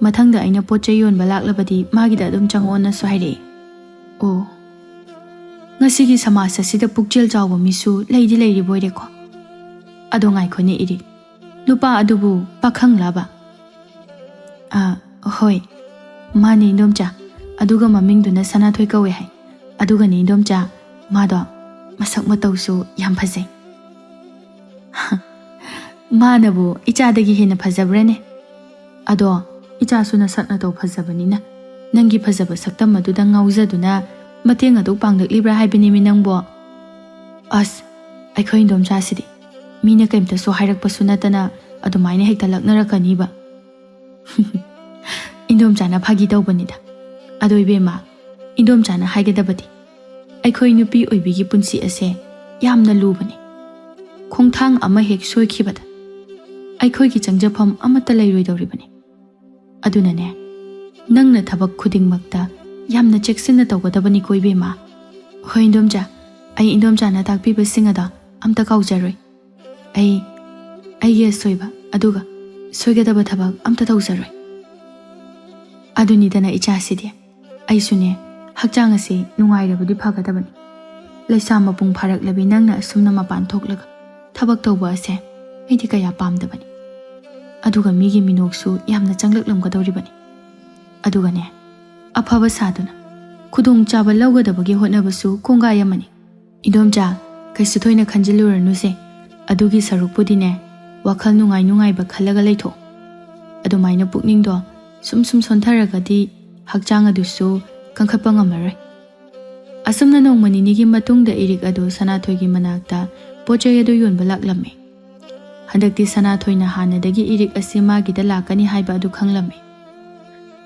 ꯃꯊꯪꯗ ꯑꯩꯅ ꯄꯣꯠ ꯆꯩ ꯌꯣꯟꯕ ꯂꯥꯛꯂꯕꯗꯤ ꯃꯥꯒꯤꯗ ꯑꯗꯨꯝ ꯆꯪꯉꯛꯑꯣꯅꯁꯨ ꯍꯥꯏꯔꯛꯏ ꯑꯣ ꯉꯁꯤꯒꯤ ꯁꯃꯥꯖ ꯑꯁꯤꯗ ꯄꯨꯛꯆꯦꯜ ꯆꯥꯎꯕ ꯃꯤꯁꯨ ꯂꯩꯗꯤ ꯂꯩꯔꯤꯕꯣꯏꯔꯦꯀꯣ ꯑꯗꯣ ꯉꯥꯏꯈꯣꯅꯦ ꯏꯔꯤꯛ ꯅꯨꯄꯥ ꯑꯗꯨꯕꯨ ꯄꯥꯈꯪꯂꯕ ꯍꯣꯏ ꯃꯥꯅꯤ ꯏꯟꯗꯣꯝꯆꯥ ꯑꯗꯨꯒ ꯃꯃꯤꯡꯗꯨꯅ ꯁꯅꯥꯊꯣꯏ ꯀꯧꯋꯦ ꯍꯥꯏ ꯑꯗꯨꯒꯅꯤ ꯏꯟꯗꯣꯝꯆꯥ ꯃꯥꯗꯣ ꯃꯁꯛ ꯃꯇꯧꯁꯨ ꯌꯥꯝ ꯐꯖꯩ ꯃꯥꯅꯕꯨ ꯏꯆꯥꯗꯒꯤ ꯍꯦꯟꯅ ꯐꯖꯕ꯭ꯔꯅꯦ ꯑꯗꯣ ꯏꯆꯥꯁꯨ ꯅꯁꯛ ꯅꯇꯧ ꯐꯖꯕꯅꯤꯅ ꯅꯪꯒꯤ ꯐꯖꯕ ꯁꯛꯇꯝ ꯑꯗꯨꯗ ꯉꯥꯎꯖꯗꯨꯅ ꯃꯇꯦꯡ ꯑꯗꯨ ꯄꯥꯡꯂꯛꯂꯤꯕ꯭ꯔꯥ ꯍꯥꯏꯕꯅꯤꯃꯤ ꯅꯪꯕꯣ ꯑꯩꯈꯣꯏ ꯏꯟꯗꯣꯝꯆꯥꯁꯤꯗꯤ ꯃꯤꯅ ꯀꯩꯝꯇꯁꯨ ꯍꯥꯏꯔꯛꯄꯁꯨ ꯅꯠꯇꯅ ꯑꯗꯨꯃꯥꯏꯅ ꯍꯦꯛꯇ ꯂꯛꯅꯔꯛꯀꯅꯤꯕ ꯏꯟꯗꯣꯝꯆꯥꯅ ꯐꯥꯒꯤ ꯇꯧꯕꯅꯤꯗ ꯑꯗꯣ ꯏꯕꯦꯝꯃ ꯏꯟꯗꯣꯝꯆꯥꯅ ꯍꯥꯏꯒꯗꯕꯗꯤ ꯑꯩꯈꯣꯏ ꯅꯨꯄꯤ ꯑꯣꯏꯕꯤꯒꯤ ꯄꯨꯟꯁꯤ ꯑꯁꯦ ꯌꯥꯝꯅ ꯂꯨꯕꯅꯤ ꯈꯣꯡꯊꯥꯡ ꯑꯃ ꯍꯦꯛ ꯁꯣꯏꯈꯤꯕꯗ ꯑꯩꯈꯣꯏꯒꯤ ꯆꯪꯖꯐꯝ ꯑꯃꯠꯇ ꯂꯩꯔꯣꯏꯗꯧꯔꯤꯕꯅꯤ ꯑꯗꯨꯅꯅꯦ ꯅꯪꯅ ꯊꯕꯛ ꯈꯨꯗꯤꯡꯃꯛꯇ ꯌꯥꯝꯅ ꯆꯦꯛꯁꯤꯟꯅ ꯇꯧꯒꯗꯕꯅꯤꯀꯣ ꯏꯕꯦꯝꯃ ꯍꯣꯏ ꯏꯟꯗꯣꯝꯆꯥ ꯑꯩ ꯏꯟꯗꯣꯝꯆꯥꯅ ꯇꯥꯛꯄꯤꯕꯁꯤꯡ ꯑꯗꯣ ꯑꯝꯇ ꯀꯥꯎꯖꯔꯣꯏ ꯑꯩꯒꯤ ꯑꯁꯣꯏꯕ ꯑꯗꯨꯒ ꯁꯣꯏꯒꯗꯕ ꯊꯕꯛ ꯑꯝꯇ ꯇꯧꯖꯔꯣꯏ ꯑꯗꯨꯅꯤꯗꯅ ꯏꯆꯥꯁꯤꯗꯤ ꯑꯩꯁꯨꯅꯦ ꯍꯛꯆꯥꯡ ꯑꯁꯤ ꯅꯨꯡꯉꯥꯏꯔꯕꯗꯤ ꯐꯒꯗꯕꯅꯤ ꯂꯩꯁꯥ ꯃꯄꯨꯡ ꯐꯥꯔꯛꯂꯕꯤ ꯅꯪꯅ ꯑꯁꯨꯝꯅ ꯃꯄꯥꯟ ꯊꯣꯛꯂꯒ ꯊꯕꯛ ꯇꯧꯕ ꯑꯁꯦ ꯑꯩꯗꯤꯀꯌꯥ ꯄꯥꯝꯗꯕꯅꯤ ꯑꯗꯨꯒ ꯃꯤꯒꯤ ꯃꯤꯅꯣꯛꯁꯨ ꯌꯥꯝꯅ ꯆꯪꯂꯛꯂꯝꯒꯗꯧꯔꯤꯕꯅꯤ ꯑꯗꯨꯒꯅꯦ ꯑꯐꯕ ꯁꯥꯗꯨꯅ ꯈꯨꯗꯣꯡꯆꯥꯕ ꯂꯧꯒꯗꯕꯒꯤ ꯍꯣꯠꯅꯕꯁꯨ ꯀꯣꯡꯒꯥꯏ ꯑꯃꯅꯤ ꯏꯟꯗꯣꯝꯆꯥ ꯀꯩꯁꯨ ꯊꯣꯏꯅ ꯈꯟꯖꯤꯜꯂꯨꯔꯅꯨꯁꯦ ꯑꯗꯨꯒꯤ ꯁꯔꯨꯛꯄꯨꯗꯤꯅꯦ ꯋꯥꯈꯜ ꯅꯨꯡꯉꯥꯏꯕ ꯈꯜꯂꯒ ꯂꯩꯊꯣꯛ ꯑꯗꯨꯃꯥꯏꯅ ꯄꯨꯛꯅꯤꯡꯗꯣ ꯁꯨꯝ ꯁꯣꯟꯊꯔꯒꯗꯤ ꯍꯛꯆꯥꯡ ꯑꯗꯨꯁꯨ ꯀꯟꯈꯠꯄ ꯉꯝꯃꯔꯣꯏ ꯑꯁꯨꯝꯅ ꯅꯣꯡꯃ ꯅꯤꯅꯤꯒꯤ ꯃꯇꯨꯡꯗ ꯏꯔꯤꯛ ꯑꯗꯨ ꯁꯅꯥꯊꯣꯏꯒꯤ ꯃꯅꯥꯛꯇ ꯄꯣꯠ ꯆꯩ ꯑꯗꯨ ꯌꯣꯟꯕ ꯂꯥꯛꯂꯝꯃꯤ ꯍꯟꯗꯛꯇꯤ ꯁꯅꯥꯊꯣꯏꯅ ꯍꯥꯟꯅꯗꯒꯤ ꯏꯔꯤꯛ ꯑꯁꯤ ꯃꯥꯒꯤꯗ ꯂꯥꯛꯀꯅꯤ ꯍꯥꯏꯕ ꯑꯗꯨ ꯈꯪꯂꯝꯃꯤ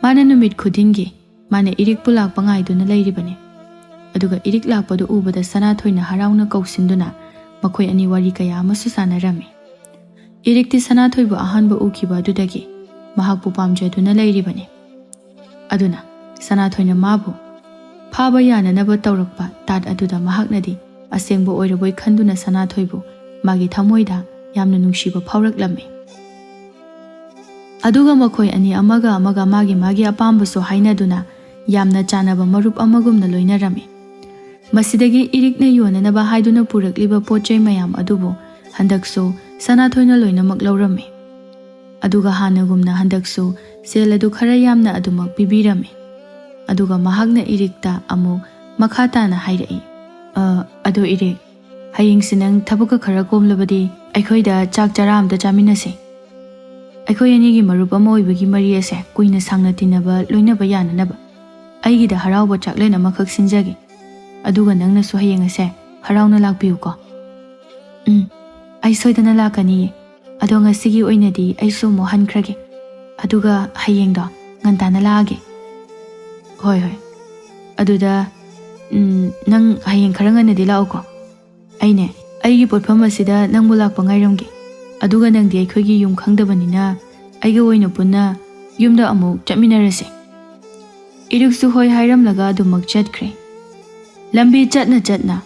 ꯃꯥꯅ ꯅꯨꯃꯤꯠ ꯈꯨꯗꯤꯡꯒꯤ ꯃꯥꯅ ꯏꯔꯤꯛꯄꯨ ꯂꯥꯛꯄ ꯉꯥꯏꯗꯨꯅ ꯂꯩꯔꯤꯕꯅꯤ ꯑꯗꯨꯒ ꯏꯔꯤꯛ ꯂꯥꯛꯄꯗꯨ ꯎꯕꯗ ꯁꯅꯥꯊꯣꯏꯅ ꯍꯔꯥꯎꯅ ꯀꯧꯁꯤꯟꯗꯨꯅ ꯃꯈꯣꯏ ꯑꯅꯤ ꯋꯥꯔꯤ ꯀꯌꯥ ꯑꯃꯁꯨ ꯁꯥꯟꯅꯔꯝꯃꯤ ꯏꯔꯤꯛꯇꯤ ꯁꯅꯥꯊꯣꯏꯕꯨ ꯑꯍꯥꯟꯕ ꯎꯈꯤꯕ ꯑꯗꯨꯗꯒꯤ ꯃꯍꯥꯛꯄꯨ ꯄꯥꯝꯖꯗꯨꯅ ꯂꯩꯔꯤꯕꯅꯤ ꯑꯗꯨꯅ ꯁꯅꯥꯊꯣꯏꯅ ꯃꯥꯕꯨ ꯐꯥꯕ ꯌꯥꯅꯅꯕ ꯇꯧꯔꯛꯄ ꯇꯥꯠ ꯑꯗꯨꯗ ꯃꯍꯥꯛꯅꯗꯤ ꯑꯁꯦꯡꯕ ꯑꯣꯏꯔꯕꯣꯏ ꯈꯟꯗꯨꯅ ꯁꯅꯥꯊꯣꯏꯕꯨ ꯃꯥꯒꯤ ꯊꯃꯣꯏꯗ ꯌꯥꯝꯅ ꯅꯨꯡꯁꯤꯕ ꯐꯥꯎꯔꯛꯂꯝꯃꯤ꯫ ꯑꯗꯨꯒ ꯃꯈꯣꯏ ꯑꯅꯤ ꯑꯃꯒ ꯑꯃꯒ ꯃꯥꯒꯤ ꯑꯄꯥꯝꯕꯁꯨ ꯍꯥꯏꯅꯗꯨꯅ ꯌꯥꯝꯅ ꯆꯥꯟꯅꯕ ꯃꯔꯨꯞ ꯑꯃꯒꯨꯝꯅ ꯂꯣꯏꯅꯔꯝꯃꯤ꯫ ꯃꯁꯤꯗꯒꯤ ꯏꯔꯤꯛꯅ ꯌꯣꯟꯅꯅꯕ ꯍꯥꯏꯗꯨꯅ ꯄꯨꯔꯛꯂꯤꯕ ꯄꯣꯠꯆꯩ ꯃꯌꯥꯝ ꯑꯗꯨꯕꯨ ꯍꯟꯗꯛꯁꯨ ꯁꯅꯥꯊꯣꯏꯅ ꯂꯣꯏꯅꯃꯛ ꯂꯧꯔꯝꯃꯤ꯫ ꯑꯗꯨꯒ ꯍꯥꯟꯅꯒꯨꯝꯅ ꯍꯟꯗꯛꯁꯨ ꯁꯦꯜ ꯑꯗꯨ ꯈꯔ ꯌꯥꯝꯅ ꯑꯗꯨꯃꯛ ꯄꯤꯕꯤꯔꯝꯃꯤ꯫ ꯑꯗꯨꯒ ꯃꯍꯥꯛꯅ ꯏꯔꯤꯛꯇ ꯑꯃꯨꯛ ꯃꯈꯥ ꯇꯥꯅ ꯍꯥꯏꯔꯛꯏ, ꯑꯗꯣ ꯏꯔꯤꯛ, ꯍꯌꯦꯡꯁꯤ ꯅꯪ ꯊꯕꯛꯀ ꯈꯔ ꯀꯣꯝꯂꯕꯗꯤ ꯑꯩꯈꯣꯏꯗ ꯆꯥꯛ ꯆꯔꯥ ꯑꯃꯇ ꯆꯥꯃꯤꯟꯅꯁꯤ꯫ ꯑꯩꯈꯣꯏ ꯑꯅꯤꯒꯤ ꯃꯔꯨꯞ ꯑꯃ ꯑꯣꯏꯕꯒꯤ ꯃꯔꯤ ꯑꯁꯦ ꯀꯨꯏꯅ ꯁꯥꯡꯅ ꯇꯤꯟꯅꯕ ꯂꯣꯏꯅꯕ ꯌꯥꯅꯅꯕ ꯑꯩꯒꯤꯗ ꯍꯔꯥꯎꯕ ꯆꯥꯛꯂꯦꯟ ꯑꯃꯈꯛ ꯁꯤꯟꯖꯒꯦ꯫ ꯑꯗꯨꯒ ꯅꯪꯅꯁꯨ ꯍꯌꯦꯡ ꯑꯁꯦ ꯍꯔꯥꯎꯅ ꯂꯥꯛꯄꯤꯌꯨꯀꯣ꯫ ꯑꯩ ꯁꯣꯏꯗꯅ ꯂꯥꯛꯀꯅꯤꯌꯦ꯫ ꯑꯗꯣ ꯉꯁꯤꯒꯤ ꯑꯣꯏꯅꯗꯤ ꯑꯩꯁꯨ ꯑꯃꯨꯛ ꯍꯟꯈ꯭ꯔꯒꯦ꯫ ꯑꯗꯨꯒ ꯍꯌꯦꯡꯗꯣ ꯉꯟꯇꯥꯅ ꯂꯥꯛꯑꯒꯦ꯫ ꯍꯣꯏ ꯍꯣꯏ꯫ ꯑꯗꯨꯗ ꯅꯪ ꯍꯌꯦꯡ ꯈꯔ ꯉꯟꯅꯗꯤ ꯂꯥꯛꯎꯀꯣ꯫ ꯑꯩꯅꯦ ꯑꯩꯒꯤ ꯄꯣꯠꯐꯝ ꯑꯁꯤꯗ ꯅꯪꯕꯨ ꯂꯥꯛꯄ ꯉꯥꯏꯔꯝꯒꯦ꯫ ꯑꯗꯨꯒ ꯅꯪꯗꯤ ꯑꯩꯈꯣꯏꯒꯤ ꯌꯨꯝ ꯈꯪꯗꯕꯅꯤꯅ ꯑꯩꯒ ꯑꯣꯏꯅ ꯄꯨꯟꯅ ꯌꯨꯝꯗ ꯑꯃꯨꯛ ꯆꯠꯃꯤꯟꯅꯔꯁꯤ꯫ ꯏꯔꯤꯛꯁꯨ ꯍꯣꯏ ꯍꯥꯏꯔꯝꯂꯒ ꯑꯗꯨꯃꯛ ꯆꯠꯈ꯭ꯔꯦ꯫ ꯂꯝꯕꯤ ꯆꯠꯅ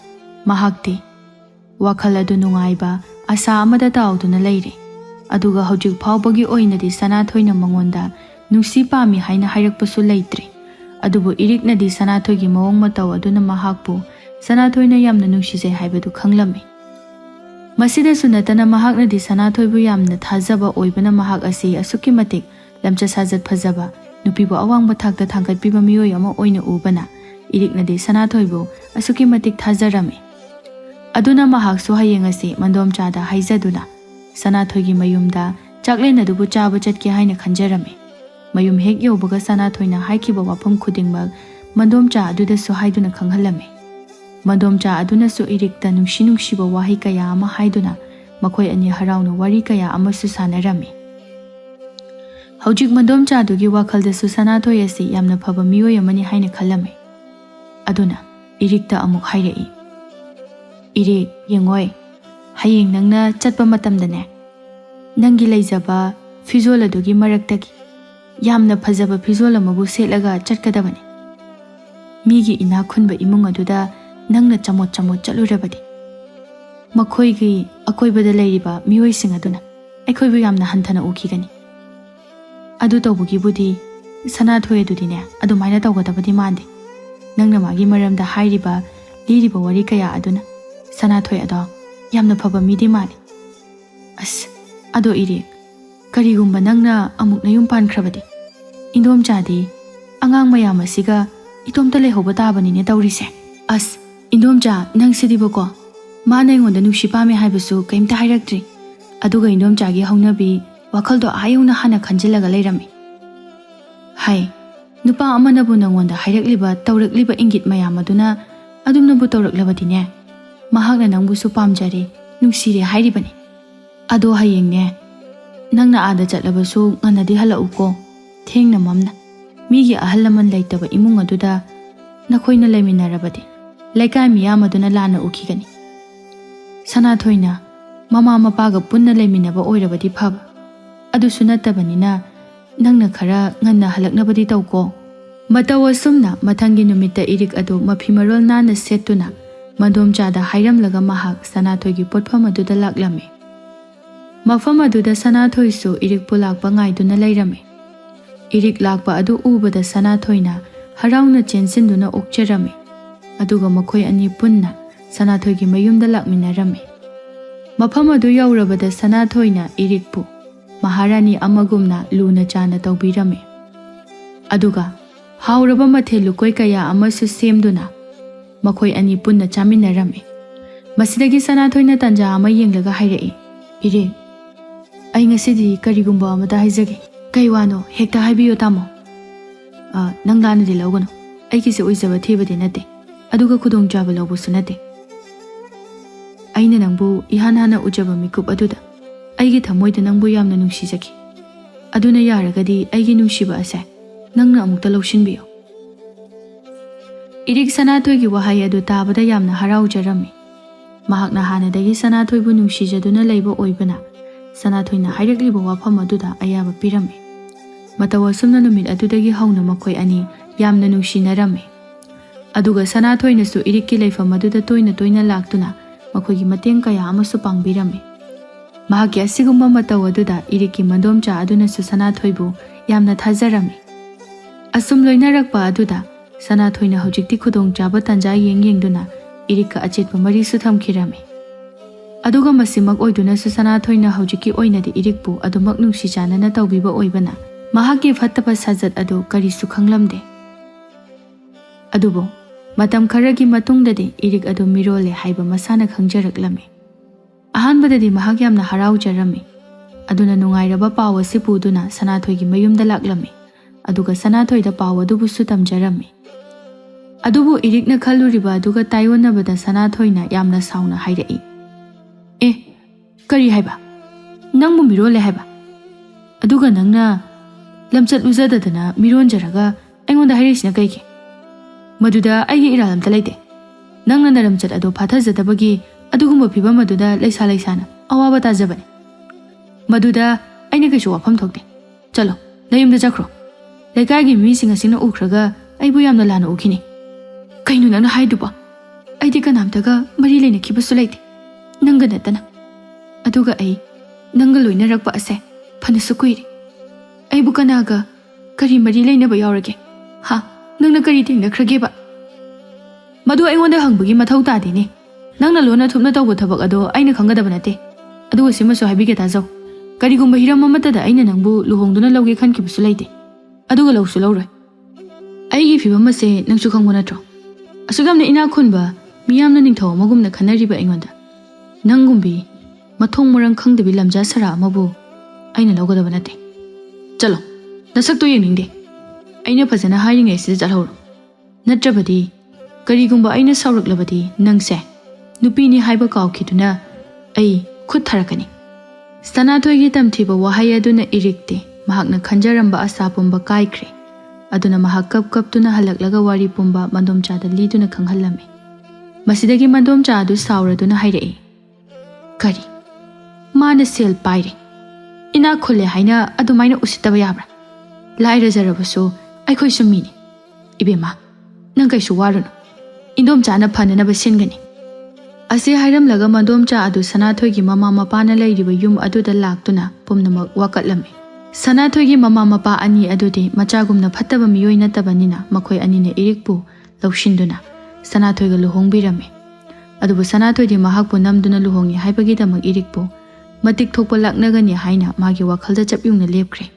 ꯃꯍꯥꯛꯇꯤ ꯋꯥꯈꯜ ꯑꯗꯨ ꯅꯨꯡꯉꯥꯏꯕ ꯑꯁꯥ ꯑꯃꯗ ꯇꯥꯎꯗꯨꯅ ꯂꯩꯔꯦ꯫ ꯑꯗꯨꯒ ꯍꯧꯖꯤꯛ ꯐꯥꯎꯕꯒꯤ ꯑꯣꯏꯅꯗꯤ ꯁꯅꯥꯊꯣꯏꯅ ꯃꯉꯣꯟꯗ ꯅꯨꯡꯁꯤ ꯄꯥꯝꯃꯤ ꯍꯥꯏꯅ ꯍꯥꯏꯔꯛꯄꯁꯨ ꯂꯩꯇ꯭ꯔꯦ꯫ ꯑꯗꯨꯕꯨ ꯏꯔꯤꯛꯅꯗꯤ ꯁꯅꯥꯊꯣꯏꯒꯤ ꯃꯑꯣꯡ ꯃꯇꯧ ꯑꯗꯨꯅ ꯃꯍꯥꯛꯄꯨ ꯁꯅꯥꯊꯣꯏꯅ ꯌꯥꯝꯅ ꯅꯨꯡꯁꯤꯖꯩ ꯍꯥꯏꯕꯗꯨ ꯈꯪꯂꯝꯃꯤ꯫ ꯃꯁꯤꯗꯁꯨ ꯅꯠꯇꯅ ꯃꯍꯥꯛꯅꯗꯤ ꯁꯅꯥꯊꯣꯏꯕꯨ ꯌꯥꯝꯅ ꯊꯥꯖꯕ ꯑꯣꯏꯕꯅ ꯃꯍꯥꯛ ꯑꯁꯤ ꯑꯁꯨꯛꯀꯤ ꯃꯇꯤꯛ ꯂꯝꯆꯠ ꯁꯥꯖꯠ ꯐꯖꯕ, ꯅꯨꯄꯤꯕꯨ ꯑꯋꯥꯡꯕ ꯊꯥꯛꯇ ꯊꯥꯡꯒꯠꯄꯤꯕ ꯃꯤꯑꯣꯏ ꯑꯃ ꯑꯣꯏꯅ ꯎꯕꯅ ꯏꯔꯤꯛꯅꯗꯤ ꯁꯅꯥꯊꯣꯏꯕꯨ ꯑꯁꯨꯛꯀꯤ ꯃꯇꯤꯛ ꯊꯥꯖꯔꯝꯃꯤ꯫ ꯑꯗꯨꯅ ꯃꯍꯥꯛꯁꯨ ꯍꯌꯦꯡ ꯑꯁꯤ ꯃꯟꯗꯣꯝꯆꯥꯗ ꯍꯥꯏꯖꯗꯨꯅ ꯁꯅꯥꯊꯣꯏꯒꯤ ꯃꯌꯨꯝꯗ ꯆꯥꯛꯂꯦꯟ ꯑꯗꯨꯕꯨ ꯆꯥꯕ ꯆꯠꯀꯦ ꯍꯥꯏꯅ ꯈꯟꯖꯔꯝꯃꯤ꯫ ꯃꯌꯨꯝ ꯍꯦꯛ ꯌꯧꯕꯒ ꯁꯅꯥꯊꯣꯏꯅ ꯍꯥꯏꯈꯤꯕ ꯋꯥꯐꯝ ꯈꯨꯗꯤꯡꯃꯛ ꯃꯟꯗꯣꯝꯆꯥ ꯑꯗꯨꯗꯁꯨ ꯍꯥꯏꯗꯨꯅ ꯈꯪꯍꯜꯂꯝꯃꯤ꯫ ꯃꯟꯗꯣꯝꯆꯥ ꯑꯗꯨꯅꯁꯨ ꯏꯔꯤꯛꯇ ꯅꯨꯡꯁꯤꯕ ꯋꯥꯍꯩ ꯀꯌꯥ ꯑꯃ ꯍꯥꯏꯗꯨꯅ ꯃꯈꯣꯏ ꯑꯅꯤ ꯍꯔꯥꯎꯅ ꯋꯥꯔꯤ ꯀꯌꯥ ꯑꯃꯁꯨ ꯁꯥꯟꯅꯔꯝꯃꯤ꯫ ꯍꯧꯖꯤꯛ ꯃꯟꯗꯣꯝꯆꯥꯗꯨꯒꯤ ꯋꯥꯈꯜꯗꯁꯨ ꯁꯅꯥꯊꯣꯏ ꯑꯁꯤ ꯌꯥꯝꯅ ꯐꯕ ꯃꯤꯑꯣꯏ ꯑꯃꯅꯤ ꯍꯥꯏꯅ ꯈꯜꯂꯝꯃꯤ꯫ ꯑꯗꯨꯅ ꯏꯔꯤꯛꯇ ꯑꯃꯨꯛ ꯍꯥꯏꯔꯛꯏ, ꯏꯔꯤꯛ ꯌꯦꯡꯉꯣꯏ, ꯍꯌꯦꯡ ꯅꯪꯅ ꯆꯠꯄ ꯃꯇꯝꯗꯅꯦ ꯅꯪꯒꯤ ꯂꯩꯖꯕ ꯐꯤꯖꯣꯜ ꯑꯗꯨꯒꯤ ꯃꯔꯛꯇꯒꯤ ꯌꯥꯝꯅ ꯐꯖꯕ ꯐꯤꯖꯣꯜ ꯑꯃꯕꯨ ꯁꯦꯠꯂꯒ ꯆꯠꯀꯗꯕꯅꯤ꯫ ꯃꯤꯒꯤ ꯏꯅꯥꯛ ꯈꯨꯟꯕ ꯏꯃꯨꯡ ꯑꯗꯨꯗ ꯅꯪꯅ ꯆꯃꯣꯠ ꯆꯠꯂꯨꯔꯕꯗꯤ ꯃꯈꯣꯏꯒꯤ ꯑꯀꯣꯏꯕꯗ ꯂꯩꯔꯤꯕ ꯃꯤꯑꯣꯏꯁꯤꯡ ꯑꯗꯨꯅ ꯑꯩꯈꯣꯏꯕꯨ ꯌꯥꯝꯅ ꯍꯟꯊꯅ ꯎꯈꯤꯒꯅꯤ꯫ ꯑꯗꯨ ꯇꯧꯕꯒꯤꯕꯨꯗꯤ ꯁꯅꯥꯊꯣꯏ ꯑꯗꯨꯗꯤꯅꯦ ꯑꯗꯨꯃꯥꯏꯅ ꯇꯧꯒꯗꯕꯗꯤ ꯃꯥꯟꯗꯦ꯫ ꯅꯪꯅ ꯃꯥꯒꯤ ꯃꯔꯝꯗ ꯂꯤꯔꯤꯕ ꯋꯥꯔꯤ ꯀꯌꯥ ꯑꯗꯨꯅ ꯁꯅꯥꯊꯣꯏ ꯑꯗꯣ ꯌꯥꯝꯅ ꯐꯕ ꯃꯤꯗꯤ ꯃꯥꯜꯂꯤ꯫ ꯑꯗꯣ ꯏꯔꯤꯛ, ꯀꯔꯤꯒꯨꯝꯕ ꯅꯪꯅ ꯑꯃꯨꯛ ꯅꯌꯨꯝ ꯄꯥꯟꯈ꯭ꯔꯕꯗꯤ ꯏꯟꯗꯣꯝꯆꯥꯗꯤ ꯑꯉꯥꯡ ꯃꯌꯥꯝ ꯑꯁꯤꯒ ꯏꯇꯣꯝꯇ ꯂꯩꯍꯧꯕ ꯇꯥꯕꯅꯤꯅꯦ ꯇꯧꯔꯤꯁꯦ꯫ ꯏꯟꯗꯣꯝꯆꯥ ꯅꯪꯁꯤꯗꯤꯕꯀꯣ, ꯃꯥꯅ ꯑꯩꯉꯣꯟꯗ ꯅꯨꯡꯁꯤ ꯄꯥꯝꯃꯦ ꯍꯥꯏꯕꯁꯨ ꯀꯩꯝꯇ ꯍꯥꯏꯔꯛꯇ꯭ꯔꯤ꯫ ꯑꯗꯨꯒ ꯏꯟꯗꯣꯝꯆꯥꯒꯤ ꯍꯧꯅꯕꯤ ꯋꯥꯈꯜꯗꯣ ꯌꯧꯅ ꯍꯥꯟꯅ ꯈꯟꯖꯤꯜꯂꯒ ꯂꯩꯔꯝꯃꯤ꯫ ꯅꯨꯄꯥ ꯑꯃꯅꯕꯨ ꯅꯪꯉꯣꯟꯗ ꯍꯥꯏꯔꯛꯂꯤꯕ ꯇꯧꯔꯛꯂꯤꯕ ꯏꯪꯒꯤꯠ ꯃꯌꯥꯝ ꯑꯗꯨꯅ ꯑꯗꯨꯝꯅꯕꯨ ꯇꯧꯔꯛꯂꯕꯗꯤꯅꯦ ꯃꯍꯥꯛꯅ ꯅꯪꯕꯨꯁꯨ ꯄꯥꯝꯖꯔꯦ, ꯅꯨꯡꯁꯤꯔꯦ ꯍꯥꯏꯔꯤꯕꯅꯤ꯫ ꯑꯗꯣ ꯍꯌꯦꯡꯅꯦ ꯅꯪꯅ ꯑꯥꯗ ꯆꯠꯂꯕꯁꯨ ꯉꯟꯅꯗꯤ ꯍꯜꯂꯛꯎꯀꯣ, ꯊꯦꯡꯅ ꯃꯝꯅ꯫ ꯃꯤꯒꯤ ꯑꯍꯜ ꯂꯃꯟ ꯂꯩꯇꯕ ꯏꯃꯨꯡ ꯑꯗꯨꯗ ꯅꯈꯣꯏꯅ ꯂꯩꯃꯤꯟꯅꯔꯕꯗꯤ ꯂꯩꯀꯥꯏ ꯃꯤꯌꯥꯝ ꯑꯗꯨꯅ ꯂꯥꯟꯅ ꯎꯈꯤꯒꯅꯤ꯫ ꯁꯅꯥꯊꯣꯏꯅ ꯃꯃꯥ ꯃꯄꯥꯒ ꯄꯨꯟꯅ ꯂꯩꯃꯤꯟꯅꯕ ꯑꯣꯏꯔꯕꯗꯤ ꯐꯕ, ꯑꯗꯨꯁꯨ ꯅꯠꯇꯕꯅꯤꯅ ꯅꯪꯅ ꯈꯔ ꯉꯟꯅ ꯍꯜꯂꯛꯅꯕꯗꯤ ꯇꯧꯀꯣ꯫ ꯃꯇꯧ ꯑꯁꯨꯝꯅ ꯃꯊꯪꯒꯤ ꯅꯨꯃꯤꯠꯇ ꯏꯔꯤꯛ ꯑꯗꯨ ꯃꯐꯤ ꯃꯔꯣꯜ ꯅꯥꯟꯅ ꯁꯦꯠꯇꯨꯅ ꯃꯟꯗꯣꯝꯆꯥꯗ ꯍꯥꯏꯔꯝꯂꯒ ꯃꯍꯥꯛ ꯁꯅꯥꯊꯣꯏꯒꯤ ꯄꯣꯠꯐꯝ ꯑꯗꯨꯗ ꯂꯥꯛꯂꯝꯃꯤ꯫ ꯃꯐꯝ ꯑꯗꯨꯗ ꯁꯅꯥꯊꯣꯏꯁꯨ ꯏꯔꯤꯛꯄꯨ ꯂꯥꯛꯄ ꯉꯥꯏꯗꯨꯅ ꯂꯩꯔꯝꯃꯤ꯫ ꯏꯔꯤꯛ ꯂꯥꯛꯄ ꯑꯗꯨ ꯎꯕꯗ ꯁꯅꯥꯊꯣꯏꯅ ꯍꯔꯥꯎꯅ ꯆꯦꯟꯁꯤꯟꯗꯨꯅ ꯑꯣꯛꯆꯔꯝꯃꯤ꯫ ꯑꯗꯨꯒ ꯃꯈꯣꯏ ꯑꯅꯤ ꯄꯨꯟꯅ ꯁꯅꯥꯊꯣꯏꯒꯤ ꯃꯌꯨꯝꯗ ꯂꯥꯛꯃꯤꯟꯅꯔꯝꯃꯤ꯫ ꯃꯐꯝ ꯑꯗꯨ ꯌꯧꯔꯕꯗ ꯁꯅꯥꯊꯣꯏꯅ ꯏꯔꯤꯛꯄꯨ ꯃꯍꯥꯔꯥꯅꯤ ꯑꯃꯒꯨꯝꯅ ꯂꯨꯅ ꯆꯥꯟꯅ ꯇꯧꯕꯤꯔꯝꯃꯤ꯫ ꯑꯗꯨꯒ ꯍꯥꯎꯔꯕ ꯃꯊꯦꯜ ꯂꯨꯀꯣꯏ ꯀꯌꯥ ꯑꯃꯁꯨ ꯁꯦꯝꯗꯨꯅ ꯃꯈꯣꯏ ꯑꯅꯤ ꯄꯨꯟꯅ ꯆꯥꯃꯤꯟꯅꯔꯝꯃꯤ꯫ ꯃꯁꯤꯗꯒꯤ ꯁꯅꯥꯊꯣꯏꯅ ꯇꯟꯖꯥ ꯑꯃ ꯌꯦꯡꯂꯒ ꯍꯥꯏꯔꯛꯏ, ꯏꯔꯤꯛ, ꯑꯩ ꯉꯁꯤꯗꯤ ꯀꯔꯤꯒꯨꯝꯕ ꯑꯃꯇ ꯍꯥꯏꯖꯒꯦ꯫ ꯀꯩ ꯋꯥꯅꯣ ꯍꯦꯛꯇ ꯍꯥꯏꯕꯤꯌꯨ ꯇꯥꯃꯣ꯫ ꯅꯪ ꯂꯥꯟꯅꯗꯤ ꯂꯧꯒꯅꯨ, ꯑꯩꯒꯤꯁꯦ ꯑꯣꯏꯖꯕ ꯊꯤꯕꯗꯤ ꯅꯠꯇꯦ, ꯑꯗꯨꯒ ꯈꯨꯗꯣꯡꯆꯥꯕ ꯂꯧꯕꯁꯨ ꯅꯠꯇꯦ꯫ ꯑꯩꯅ ꯅꯪꯕꯨ ꯏꯍꯥꯟ ꯍꯥꯟꯅ ꯎꯖꯕ ꯃꯤꯀꯨꯞ ꯑꯗꯨꯗ ꯑꯩꯒꯤ ꯊꯃꯣꯏꯗ ꯅꯪꯕꯨ ꯌꯥꯝꯅ ꯅꯨꯡꯁꯤꯖꯈꯤ꯫ ꯑꯗꯨꯅ ꯌꯥꯔꯒꯗꯤ ꯑꯩꯒꯤ ꯅꯨꯡꯁꯤꯕ ꯑꯁꯦ ꯅꯪꯅ ꯑꯃꯨꯛꯇ ꯂꯧꯁꯤꯟꯕꯤꯌꯨ꯫ ꯏꯔꯤꯛ ꯁꯅꯥꯊꯣꯏꯒꯤ ꯋꯥꯍꯩ ꯑꯗꯨ ꯇꯥꯕꯗ ꯌꯥꯝꯅ ꯍꯔꯥꯎꯖꯔꯝꯃꯤ꯫ ꯃꯍꯥꯛꯅ ꯍꯥꯟꯅꯗꯒꯤ ꯁꯅꯥꯊꯣꯏꯕꯨ ꯅꯨꯡꯁꯤꯖꯗꯨꯅ ꯂꯩꯕ ꯑꯣꯏꯕꯅ ꯁꯅꯥꯊꯣꯏꯅ ꯍꯥꯏꯔꯛꯂꯤꯕ ꯋꯥꯐꯝ ꯑꯗꯨꯗ ꯑꯌꯥꯕ ꯄꯤꯔꯝꯃꯤ꯫ ꯃꯇꯧ ꯑꯁꯨꯝꯅ ꯅꯨꯃꯤꯠ ꯑꯗꯨꯗꯒꯤ ꯍꯧꯅ ꯃꯈꯣꯏ ꯑꯅꯤ ꯌꯥꯝꯅ ꯅꯨꯡꯁꯤꯅꯔꯝꯃꯤ꯫ Aduga Sanathoi irikki leifam aduda toina laktuna makhoi gi mateng kaya amasu pangbirame. Mahaki asigumba matau aduda irikki mandomcha adunasu Sanathoibu yamna thajarame. Asum loinarakpa aduda Sanathoina hojikti khudongchaba tanja yengduna irikka achetpa marisu thamkhirame. Aduga masimak oidunasu Sanathoina hojikki oinadi irikpu adumak nungsijanana tawbiba oibana mahaki phattaba sajat adu karisu khanglamde. Adubo matam kharagi matungdadi irik adu mirole haiba masana khangjaraklame. Ahanbadadi mahak yamna haraujarame. Aduna nungairaba paw asi puduna Sanathoigi mayumda laklame. Aduga Sanathoida paw adubusu tamjarame. Adubu irikna khaluriba aduga taiwanabada Sanathoina yamna sauna hairai. Kari haiba nangbu mirole haiba. Aduga nangna lamchat luzadadana mironjaraga aingonda hairisina kaigi. Maduda aigi iralamta leite. Nangna naramchat adu phathajadabagi adugumba phibam aduda laisana awaba tajabane. Maduda aina kaisu wafam thokte. Chalo nayumda chakro. Leikaigi mising asina ukhraga aibu yamna lana ukhini. Kainu nangna haiduba. Aidi kanamtaga mari leina khibasu leite. Nanga natana. Aduga ai nanga loinarakpa ase phanasu kuiri. Aibu kanaga kari mari leina ba yaurage. Ha nangna kari thengnakrageba. Madu aingonda hangbagi mathau tadini. Nangna lona thupna tawba thabak ado aina khangadaba nate. Aduga simasu haibige tajau. Karigumba hiram amatada aina nangbu luhongduna lawge khankibasu leite. Aduga lawsu lawroi. Aigi phibam ase nangsu khangbu natro. Asugamna ina khunba miyamna ningthau amagumna khanariba aingonda. Nangumbi mathong murang khangdabi lamja sara amabu aina lawgadaba nate. Chalo nasak to yeningde. Aina phajana hairingai sida chalhoro. Natrabadi karigumba aina sauraklabadi nangse nupini haiba kawkhiduna ai khut tharakani. Sanathoigi tamthiba wahai aduna irikte mahakna khanjaramba asa pumba kaikre. Aduna mahak kaptuna halaklaga wari pumba mandomchada liduna khanghallame. Masidagi mandomcha adu sauraduna hairai. Kari mana sel paire. Ina khule haina adumaina usitaba yabra. Laira jarabasu aikhoi sumini. Ibema nang kaisu warunu. Indomcha na phanana basingani. Ase hairam laga mandomcha adu Sanathoigi mama mapana lairiba yum aduda laktuna pumnamak wakatlame. Sanathoigi mama mapa ani adudi machagumna phattaba miyoi natabanina makhoi anina irikpu lawshinduna Sanathoiga luhongbirame. Adubu Sanathoidi mahakpu namduna luhongi haibagidamak irikpu matik thokpa laknagani haina magi wakhalda chapyungna lepkre.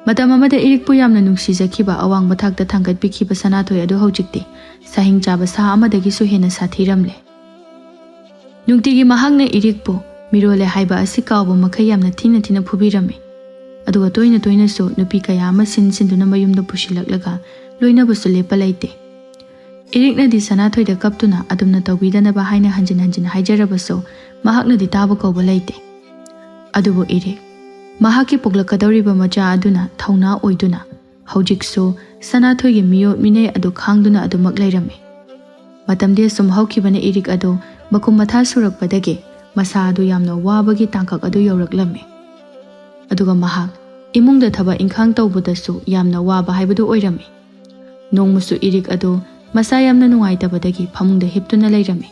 Matam amada irikpu yamna nungsijakhiba awangba thakta thangkatpikhiba Sanathoi adu hojikti sahing chaba sa amadagi su hena sathiramle. Nungtigi mahakna irikpu mirole haiba asi kawba makhai yamna thina phubirame. Aduga toina su nupi kaya ama sinduna mayumda pushilaklaga loinabasu lepa laite. Irikna di Sanathoida kaptuna adumna tawbidanaba haina hanjin haijarabasu mahakna di taba kawba laite. Adubu irik mahaki poglakadawriba macha aduna thauna oiduna hojiksu Sanathoigi miyo minai adu khangduna adumak lairame. Matamde sum haukibane irik adu makum matha surakpadage masa adu yamna wabagi tangkak adu yauraklame. Aduga mahak imungda thaba inkhang tawbudasu yamna waba haibadu oirame. Nongmusu irik adu masa yamna nungaitabadagi phamungda hiptuna lairame.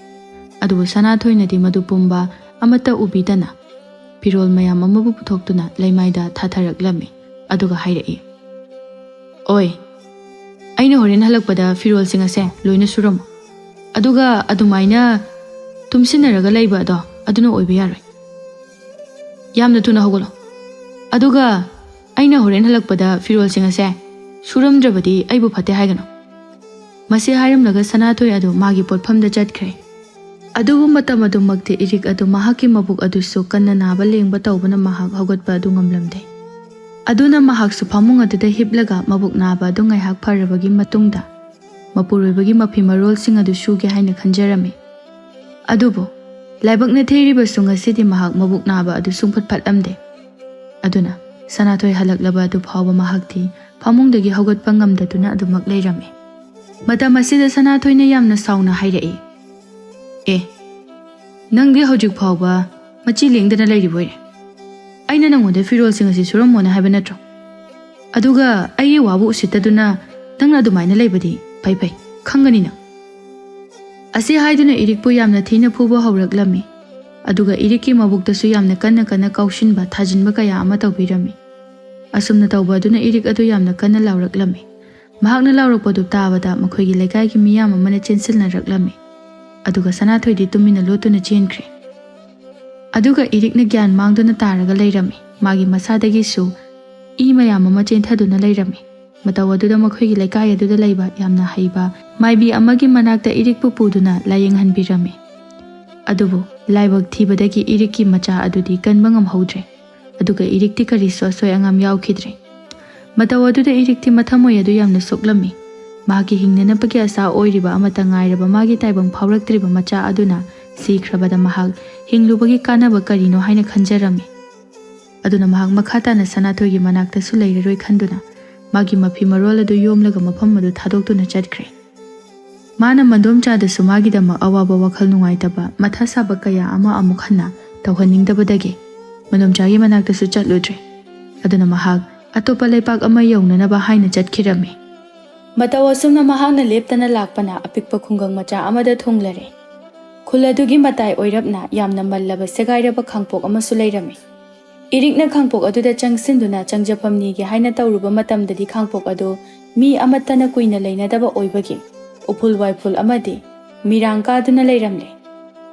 Adubu Sanathoinadi madu pumba amata ubidana pirol mayam amabu puthoktuna laimaida thatharaklame. Aduga hairai. Oi aina horen halakpada firol singa se loina suram. Aduga adumaina tumsinaraga laiba ado aduna oiba yaroi. Yamna tuna hogolo. Aduga aina horen halakpada firol singa se suramdrabadi aibu phate haigano. Masi hairamlaga Sanathoi adu magi potphamda chatkre. Adugu matam adumakte irik adu mahaki mabuk adusu kanna naba lengba tawbana mahak hogatpa adu ngamlamde. Aduna mahak su phamung aduda hiplaga mabuk naba adu ngaihak pharabagi matungda mapuroibagi mafi marol sing adu suge haina khanjarame. Adubo laibakna theiriba sunga sidi mahak mabuk naba adu sungphat phatlamde. Aduna Sanathoi halaklaba adu phawba mahakti phamungdagi hogatpa ngamdaduna adumak leirame. Matam asida Sanathoina yamna sauna hairai. Nangdi hojik phawba machi lengdana lairiboire. Aina nangonda firol sing asi suramona haiba natro. Aduga ayi wabu usitaduna nangna adumaina laibadi pai khangani na. Asi haiduna irikpu yamna thina phuba hauraklammi. Aduga irikki mabuktasu yamna kanna kaushinba thajinba kaya ama tawbirami. Asumna tawba aduna irik adu yamna kanna lauraklammi. Mahakna laurakpadu tabada makhoigi lekaigi miyam amana chensilnaraklammi. Aduga Sanathoi tumina lotuna chenkre. Aduga irikna gyan mangduna taraga leirami. Magi masadagi su I mayam ama chenthaduna leirami. Mataw aduda makhoigi lekai aduda leiba yamna haiba maibi amagi manakta irikpu puduna layenghanbirami. Adubu laibak thibadagi irikki macha adudi kanba ngamhaudre. Aduga irikti karisu asoi angam yaukhidre. Mataw aduda irikti mathamoi adu yamna soklami. Magi hingnanapagi asa oiriba amata ngairaba magi taibang phauraktriba macha aduna sikhrabada mahak hinglubagi kanaba karino haina khanjarami. Aduna mahak makhatana Sanathoigi manakta su leiraroi khanduna magi mafi marol adu yomlaga mafam adu thadoktuna chatkre. Mana mandomcha da su magi dama awaba wakhal nungaitaba matha saba kaya ama amuk hanna tawhaningdabadagi mandomchagi manakta su chatludre. Aduna mahak atopa leipak ama yaunanaba haina chatkirami. Mataw asumna mahakna leptana lakpana apikpa khungang macha amada thonglare. Khuladugi matai oirapna yamna mallaba segairaba khangpok amasu leirami. Irikna khangpok aduda changsinduna changjapamnigi haina tawruba matamdadi khangpok adu mi amatana kuina leinadaba oibagi upul waipul amadi mirang kaduna leiramle.